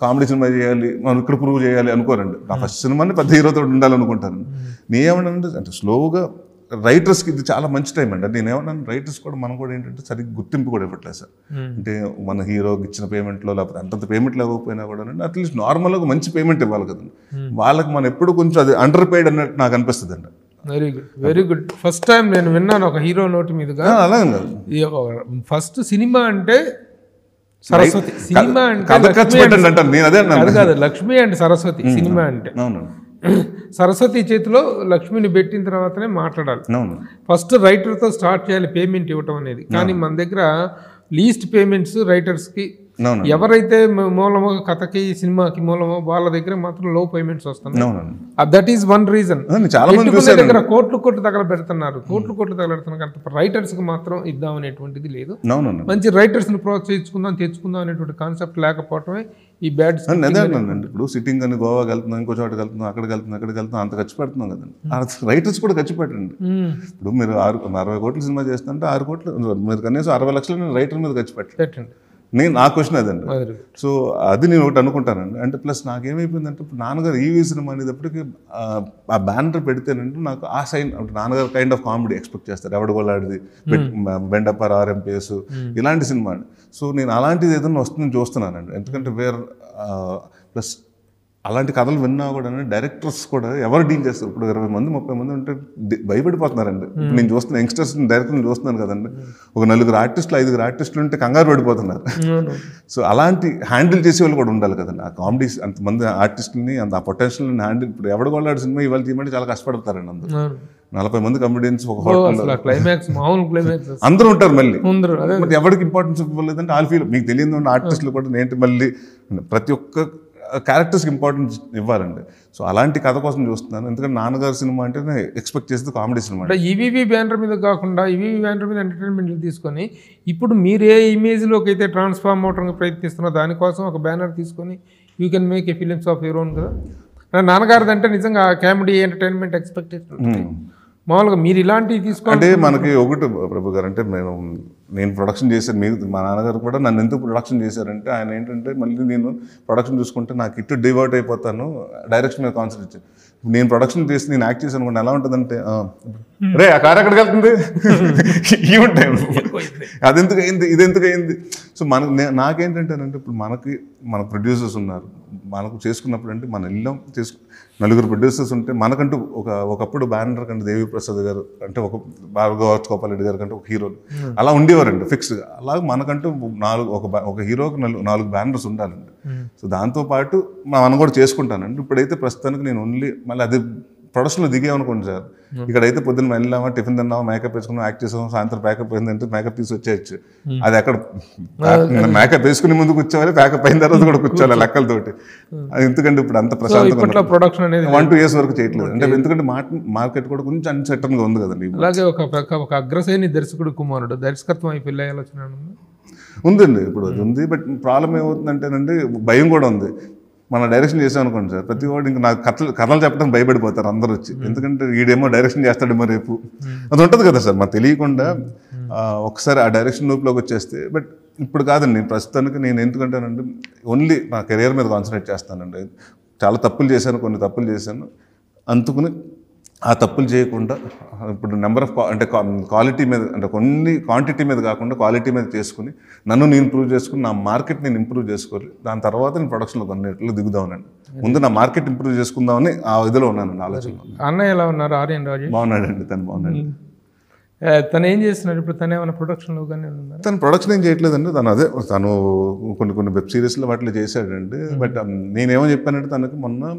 కామెడీ సినిమా చేయాలి, మనం ఇక్కడ ప్రూవ్ చేయాలి అనుకోరండి. నా ఫస్ట్ సినిమాని పెద్ద హీరోతో ఉండాలనుకుంటారండి. నేనేమన్నా అంటే స్లోగా రైటర్స్కి ఇది చాలా మంచి టైం అండి. నేను ఏమన్నాను, రైటర్స్ కూడా మనం కూడా ఏంటంటే సరిగ్గా గుర్తింపు కూడా ఇవ్వట్లేదు సార్. అంటే మన హీరోకి ఇచ్చిన పేమెంట్లో లేకపోతే అంతంత పేమెంట్లు ఇవ్వకపోయినా కూడా అట్లీస్ట్ నార్మల్గా మంచి పేమెంట్ ఇవ్వాలి కదండి. వాళ్ళకి మనం ఎప్పుడు కొంచెం అది అండర్ పెయిడ్ అన్నట్టు నాకు అనిపిస్తుంది అండి. Very good. ఫస్ట్ టైం నేను విన్నాను ఒక హీరో నోటి మీదుగా. అలాగే ఫస్ట్ సినిమా అంటే సరస్వతి, సినిమా అంటే నేను అదే కాదు, లక్ష్మి అండ్ సరస్వతి సినిమా అంటే. సరస్వతి చేతిలో లక్ష్మిని పెట్టిన తర్వాతనే మాట్లాడాలి. ఫస్ట్ రైటర్తో స్టార్ట్ చేయాలి పేమెంట్ ఇవ్వటం అనేది. కానీ మన దగ్గర లీస్ట్ పేమెంట్స్ రైటర్స్కి, ఎవరైతే మూలమో కథకి సినిమాకి మూలమో వాళ్ళ దగ్గర మాత్రం లో పేమెంట్స్ వస్తున్నాయి. That is one reason. చాలా మంది దగ్గర కోట్లు తగలబెడుతున్నారు, కోట్లు తగలబెడుతున్నారు. రైటర్స్ కి మాత్రం ఇద్దాం అనేటువంటిది లేదు. మంచి రైటర్స్ ని ప్రోత్సహించుకుందాం, తెచ్చుకుందాం అనేటువంటి కాన్సెప్ట్ లేకపోవటమే ఈ బ్యాడ్. ఇప్పుడు సిట్టింగ్ అని గోవాకి వెళ్తున్నాం, ఇంకో చోటకి వెళ్తున్నాం, అక్కడికి వెళ్తున్నాం, అంత ఖర్చు పెడుతున్నాం కదండి. రైటర్స్ కూడా ఖర్చు పెట్టండి. ఇప్పుడు మీరు 60 కోట్ల సినిమా చేస్తుంటే 6 కోట్లు మీరు కనీసం 60 లక్షలు రైటర్ మీద ఖర్చు పెట్టండి. నా క్వశ్చన్ అదండి. సో అది నేను ఒకటి అనుకుంటానండి. అంటే ప్లస్ నాకేమైపోయిందంటే ఇప్పుడు నాన్నగారు ఈవీ సినిమా అనేటప్పటికి ఆ బ్యానర్ పెడితేనంటే నాకు ఆ సైన్ అంటే నాన్నగారు కైండ్ ఆఫ్ కామెడీ ఎక్స్పెక్ట్ చేస్తారు. ఎవడగోలాడిది, బెండప్పర్, ఆర్ఎంపీఎస్ ఇలాంటి సినిమా. సో నేను అలాంటిది ఏదైనా వస్తుందని చూస్తున్నానండి. ఎందుకంటే ప్లస్ అలాంటి కథలు విన్నా కూడా డైరెక్టర్స్ కూడా ఎవరు డీల్ చేస్తారు. ఇప్పుడు 20 మంది 30 మంది ఉంటే భయపడిపోతున్నారండి. నేను చూస్తున్న యంగ్స్టర్స్ డైరెక్టర్ని చూస్తున్నాను కదండి. ఒక 4 ఆర్టిస్టులు 5 ఆర్టిస్టులు ఉంటే కంగారు పడిపోతున్నారు. సో అలాంటి హ్యాండిల్ చేసే వాళ్ళు కూడా ఉండాలి కదండి. ఆ కామెడీ అంతమంది ఆర్టిస్టులని ఆ పొటెన్షియల్ని హ్యాండిల్. ఇప్పుడు ఎవడగోళ్ళాడు సినిమా ఇవాళ తీయమంటే చాలా కష్టపడతారండి. అందరూ 40 మంది కమెడియన్స్ ఒక అందరూ ఉంటారు. మళ్ళీ ఎవరికి ఇంపార్టెన్స్ ఇవ్వలేదంటే ఆల్ ఫీల్ మీకు తెలియదు. ఆర్టిస్టులు కూడా ఏంటి మళ్ళీ ప్రతి ఒక్క క్యారెక్టర్స్కి ఇంపార్టెన్స్ ఇవ్వాలండి. సో అలాంటి కథ కోసం చూస్తున్నాను. ఎందుకంటే నాన్నగారు సినిమా అంటే ఎక్స్పెక్ట్ చేసేది కామెడీ సినిమా. అంటే ఈవీవీ బ్యానర్ మీద కాకుండా ఈవీవీ బ్యానర్ మీద ఎంటర్టైన్మెంట్లు తీసుకొని ఇప్పుడు మీరు ఏ ఇమేజ్లోకి అయితే ట్రాన్స్ఫార్మ్ అవడానికి ప్రయత్నిస్తున్నారో దానికోసం ఒక బ్యానర్ తీసుకొని you can make A films of your own కదా. నాన్నగారిది అంటే నిజంగా కామెడీ ఎంటర్టైన్మెంట్ ఎక్స్పెక్టేషన్. మామూలుగా మీరు ఇలాంటివి తీసుకోండి. అంటే మనకి ఒకటి ప్రభు గారు, అంటే నేను ప్రొడక్షన్ చేశాను. మా నాన్నగారు కూడా నన్ను ఎందుకు ప్రొడక్షన్ చేశారంటే ఆయన ఏంటంటే మళ్ళీ నేను ప్రొడక్షన్ చూసుకుంటే నాకు ఇటు డివర్ట్ అయిపోతాను, డైరెక్షన్ మీద కాన్సన్ట్రేట్ చేస్తాను. నేను ప్రొడక్షన్ చేసి నేను యాక్ట్ చేశాను అనుకోండి, ఎలా ఉంటుందంటే రే ఆ కార్ ఎక్కడికి వెళ్తుంది ఈ ఉంటాయి, అది ఎందుకు అయింది, ఇది ఎందుకు అయింది. సో నాకేంటంటేనంటే ఇప్పుడు మన ప్రొడ్యూసర్స్ ఉన్నారు. మనకు చేసుకున్నప్పుడు అంటే మన ఇల్లం నలుగురు ప్రొడ్యూసర్స్ ఉంటే మనకంటూ ఒకప్పుడు బ్యానర్ కంటే దేవి ప్రసాద్ గారు అంటే ఒక భార్గవగోపాల్ రెడ్డి గారు కంటే ఒక హీరోలు అలా ఉండేవారండి ఫిక్స్డ్గా. అలాగే మనకంటూ ఒక హీరోకి 4 బ్యానర్స్ ఉండాలండి. సో దాంతోపాటు మనం కూడా చేసుకుంటానండి. ఇప్పుడైతే ప్రస్తుతానికి నేను ఓన్లీ మళ్ళీ అది ప్రొడక్షన్లో దిగేమనుకోండి సార్. ఇక్కడైతే పొద్దున్న వెళ్ళామా, టిఫిన్ తిన్నామా, మేకప్ వేసుకున్నాం, యాక్ట్ చేసాం, సాయంత్రం ప్యాకప్ అయిందంటే మేకప్ తీసి వచ్చేయచ్చు. అది అక్కడ మేకప్ వేసుకుని ముందు కూర్చోవాలి, ప్యాకప్ అయిన తర్వాత కూడా కూర్చోవాలి లెక్కలతోటి. అది ఎందుకంటే ఇప్పుడు అంత ప్రశాంతంగా ప్రొడక్షన్ అనేది 1-2 years వరకు చేయట్లేదు. అంటే ఎందుకంటే మార్కెట్ కూడా కొంచెం అన్సర్టన్గా ఉంది కదండి. అలాగే ఒక అగ్రశ్రేణి దర్శకుడు కుమారుడు దర్శకత్వం అయిపోయి ఆలోచన ఉందండి. ఇప్పుడు అది ఉంది. బట్ ప్రాబ్లం ఏమవుతుందంటేనండి భయం కూడా ఉంది. మనం డైరెక్షన్ చేసాం అనుకోండి సార్, ప్రతి వాడు ఇంకా నాకు కథలు చెప్పడానికి భయపడిపోతారు అందరూ వచ్చి. ఎందుకంటే వీడేమో డైరెక్షన్ చేస్తాడేమో రేపు అది ఉంటుంది కదా సార్. మాకు తెలియకుండా ఒకసారి ఆ డైరెక్షన్ లూప్లోకి వచ్చేస్తే. బట్ ఇప్పుడు కాదండి, ప్రస్తుతానికి నేను ఎందుకంటానంటే ఓన్లీ నా కెరీర్ మీద కాన్సన్ట్రేట్ చేస్తానండి. చాలా తప్పులు చేశాను, కొన్ని తప్పులు చేశాను, అందుకుని ఆ తప్పులు చేయకుండా ఇప్పుడు నెంబర్ ఆఫ్ అంటే క్వాలిటీ మీద అంటే కొన్ని క్వాంటిటీ మీద కాకుండా క్వాలిటీ మీద చేసుకుని నేను ఇంప్రూవ్ చేసుకుని నా మార్కెట్ నేను ఇంప్రూవ్ చేసుకోవాలి. దాని తర్వాత నేను ప్రొడక్షన్లో కొన్నిట్లో దిగుదామనండి. ముందు నా మార్కెట్ ఇంప్రూవ్ చేసుకుందామని ఆ ఇదిలో ఉన్నానండి, ఆలోచనలో. అన్నయ్య ఎలా ఉన్నారు? ఆర్యన్ రాజేష్ బాగున్నాడండి. తను బాగున్నాడు. తను ఏం చేస్తున్నాడు ఇప్పుడు? తను ఏమైనా ప్రొడక్షన్లో కానీ తను ప్రొడక్షన్ ఏం చేయట్లేదండి. తను కొన్ని వెబ్ సిరీస్లో వాటిలో చేశాడండి. బట్ నేనేమో చెప్పానంటే తనకి మొన్న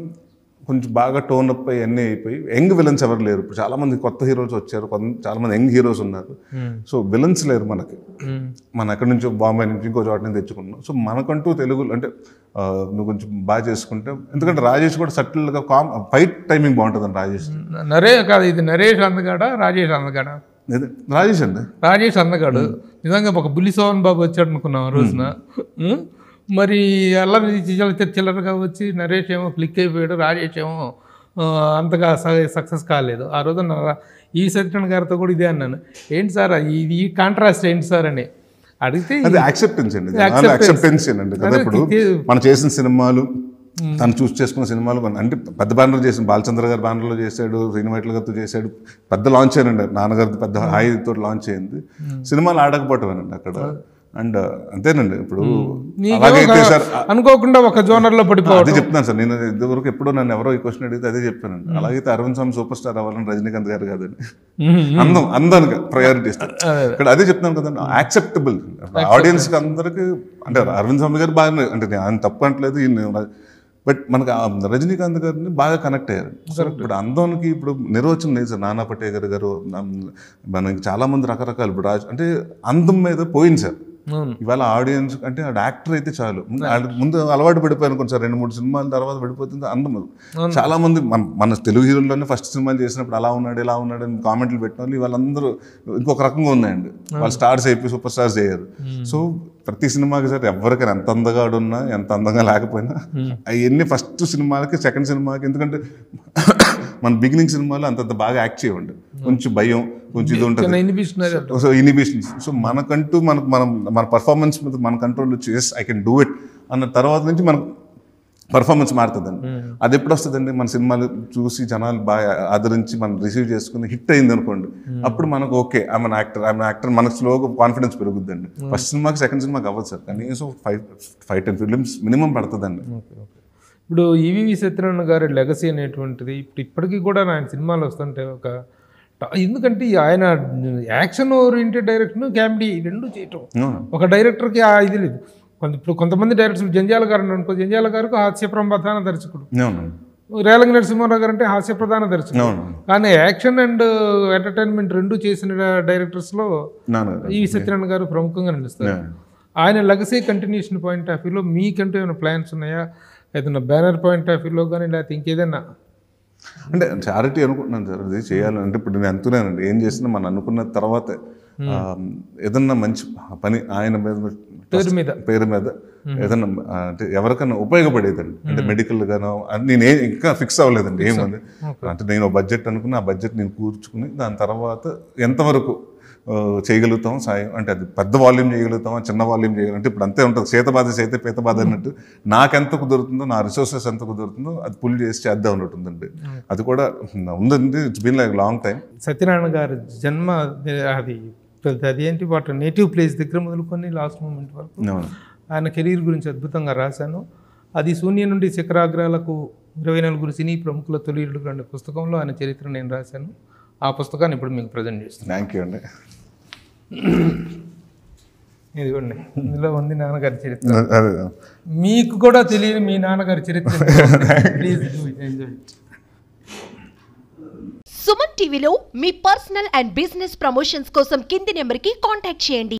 కొంచెం బాగా టోన్ అప్ అన్నీ అయిపోయి యంగ్ విలన్స్ ఎవరు లేరు. ఇప్పుడు చాలామంది కొత్త హీరోస్ వచ్చారు, చాలామంది యంగ్ హీరోస్ ఉన్నారు. సో విలన్స్ లేరు మనకి. మనం ఎక్కడి నుంచో బాంబే నుంచి ఇంకో చోట నుంచి తెచ్చుకున్నాం. సో మనకంటూ తెలుగు అంటే నువ్వు కొంచెం బాగా చేసుకుంటే, ఎందుకంటే రాజేష్ కూడా సటిల్గా ఫైట్ టైమింగ్ బాగుంటుందండి. రాజేష్ కాదు, ఇది నరేష్ అందగాడా రాజేష్ అందగాడా? రాజేష్ అండి, రాజేష్ అందగాడు. నిజంగా ఒక బుల్లి సోహన్ బాబు వచ్చాడు అనుకున్నాం ఆ రోజున. మరి అలా చిల్లరగా వచ్చి నరేష్ ఏమో క్లిక్ అయిపోయాడు, రాజేష్ ఏమో అంతగా సక్సెస్ కాలేదు. ఆ రోజు ఈ సత్యనారాయణ గారితో కూడా ఇదే అన్నాను, ఏంటి సార్ ఈ కాంట్రాస్ట్ ఏంటి సార్ అని అడిగితే అది యాక్సెప్టెన్స్ అండి. యాక్సెప్టెన్స్ అండి కదా. ఇప్పుడు మనం చేసిన సినిమాలు తను చూస్ చేసుకున్న సినిమాలు అంటే పెద్ద బ్యానర్ చేసిన బాలచంద్ర గారి బ్యానర్లో చేశాడు, శ్రీనివైట్ల గారితో చేశాడు, పెద్ద లాంచ్ అయ్యానండి, నాన్నగారిది పెద్ద హాయితో లాంచ్ అయింది. సినిమాలు ఆడకపోవటమేనండి అక్కడ. అండ్ అంతేనండి. ఇప్పుడు అలాగైతే సార్ అనుకోకుండా ఒక జోనర్లో పడిపోవడం. అదే చెప్తున్నాను సార్, నేను ఇదివరకు ఎప్పుడో నన్ను ఎవరో ఈ క్వశ్చన్ అడిగితే అదే చెప్పానండి. అలాగైతే అరవింద్ స్వామి సూపర్ స్టార్ అవ్వాలని రజనీకాంత్ గారు కాదండి, అందానికి ప్రయారిటీ ఇస్తారు ఇక్కడ. అదే చెప్తున్నాను కదండి, యాక్సెప్టబుల్ ఆడియన్స్కి అందరికి. అంటే అరవింద్ స్వామి గారు బాగా, అంటే ఆయన తప్పు అంటలేదు, బట్ మనకు రజనీకాంత్ గారిని బాగా కనెక్ట్ అయ్యారు. ఇప్పుడు అందానికి ఇప్పుడు నిర్వచనం లేదు సార్. నానా పటేకర్ గారు, మనకి చాలామంది రకరకాలు ఇప్పుడు అంటే అందం మీద పోయింది సార్. ఇవాళ ఆడియన్స్ అంటే ఆడు యాక్టర్ అయితే చాలు, ముందు అలవాటు పడిపోయాను కొంచెం 2-3 సినిమాల తర్వాత పడిపోతుంది అందం. చాలా మంది మన తెలుగు హీరోల్లోనే ఫస్ట్ సినిమాలు చేసినప్పుడు అలా ఉన్నాడు ఇలా ఉన్నాడు అని కామెంట్లు పెట్టిన వాళ్ళు వాళ్ళందరూ ఇంకొక రకంగా ఉన్నాయండి. వాళ్ళు స్టార్స్ అయిపోయి సూపర్ స్టార్స్ అయ్యారు. సో ప్రతి సినిమాకి సార్ ఎవరికైనా ఎంత అందంగా ఆడున్నా ఎంత అందంగా లేకపోయినా అవన్నీ ఫస్ట్ సినిమాలకి సెకండ్ సినిమాకి, ఎందుకంటే మన బిగినింగ్ సినిమాలో అంతంత బాగా యాక్ట్ చేయండి, కొంచెం భయం కొంచెం ఇది ఉంటుంది, సో ఇనిబిషన్. సో మనకంటూ మన పర్ఫార్మెన్స్ మీద మన కంట్రోల్ వచ్చి yes I can do it అన్న తర్వాత నుంచి మనకు పర్ఫార్మెన్స్ మారుతుందండి. అది ఎప్పుడు వస్తుందండి, మన సినిమాలు చూసి జనాలు బాగా ఆదరించి మనం రిసీవ్ చేసుకుని హిట్ అయింది అనుకోండి, అప్పుడు మనకు ఓకే ఐఎమ్ యాక్టర్ మనకు స్లోగా కాన్ఫిడెన్స్ పెరుగుద్దండి. ఫస్ట్ సినిమాకి సెకండ్ సినిమాకి అవ్వదు సార్, కనీసం 5-10 ఫిలిమ్స్ మినిమం పడుతుందండి. ఇప్పుడు ఈవీవి సత్యనారాయణ గారి లెగసీ అనేటువంటిది ఇప్పటికీ కూడా ఆయన సినిమాలు వస్తుంటే ఎందుకంటే ఆయన యాక్షన్ ఓరియంటెడ్ డైరెక్షన్, కామెడీ రెండు చేయటం ఒక డైరెక్టర్కి ఇది లేదు. ఇప్పుడు కొంతమంది డైరెక్టర్స్ జంజాల గారు అనుకో, జంజాల గారికి హాస్య ప్రధాన దర్శకుడు, రేలంగి నరసింహారావు గారు అంటే హాస్య ప్రధాన దర్శకుడు. కానీ యాక్షన్ అండ్ ఎంటర్టైన్మెంట్ రెండు చేసిన డైరెక్టర్స్లో ఈవి సత్యనారాయణ గారు ప్రముఖంగా నిలుస్తారు. ఆయన లెగసీ కంటిన్యూషన్ పాయింట్ ఆఫ్ వ్యూలో మీకంటూ ఏమైనా ప్లాన్స్ ఉన్నాయా, ఏదైనా బ్యానర్ పాయింట్ ఆఫ్ వ్యూలో కానీ లేకపోతే ఇంకేదైనా? అంటే చారిటీ అనుకుంటున్నాను సార్, అది చేయాలంటే ఇప్పుడు నేను అంటున్నానండి, ఏం చేసినా మనం అనుకున్న తర్వాత ఏదన్నా మంచి పని ఆయన పేరు మీద ఏదన్నా అంటే ఎవరికైనా ఉపయోగపడేదండి. అంటే మెడికల్ గానో నేను ఇంకా ఫిక్స్ అవ్వలేదండి ఏముంది. అంటే నేను బడ్జెట్ అనుకుని ఆ బడ్జెట్ నేను కూర్చుకుని దాని తర్వాత ఎంతవరకు చేయగలుగుతాం సాయం, అంటే అది పెద్ద వాల్యూమ్ చేయగలుగుతామా చిన్న వాల్యూమ్ చేయగలుగుతాం, ఇప్పుడు అంతే ఉంటుంది, చేత పేత బాధ అన్నట్టు నాకెంత కుదురుతుందో నా రిసోర్సెస్ ఎంత కుదురుతుందో అది పుల్ చేసి చేద్దాం అన్నట్టు ఉందండి. అది కూడా ఉందండి, it's been like long time. Satyanarayana గారి జన్మ అదేంటి వాటి నేటివ్ ప్లేస్ దగ్గర మొదలుకొని లాస్ట్ మూమెంట్ వరకు ఆయన కెరీర్ గురించి అద్భుతంగా రాశాను. అది శూన్యం నుండి శిఖరాగ్రాలకు 24 సినీ ప్రముఖుల తొలిరుడు అనే పుస్తకంలో ఆయన చరిత్ర నేను రాశాను. ఆ పుస్తకాన్ని ఇప్పుడు మీకు ప్రజెంట్ చేస్తాను. థ్యాంక్ యూ అండి. ఇదిగోండి, ఇందులో ఉంది నాన్నగారి చరిత్ర. మీకు కూడా తెలియని మీ నాన్నగారి చరిత్ర. Please do it, enjoy it. Suman టీవీలో మీ పర్సనల్ అండ్ బిజినెస్ ప్రమోషన్స్ కోసం కింది నెంబర్కి కాంటాక్ట్ చేయండి.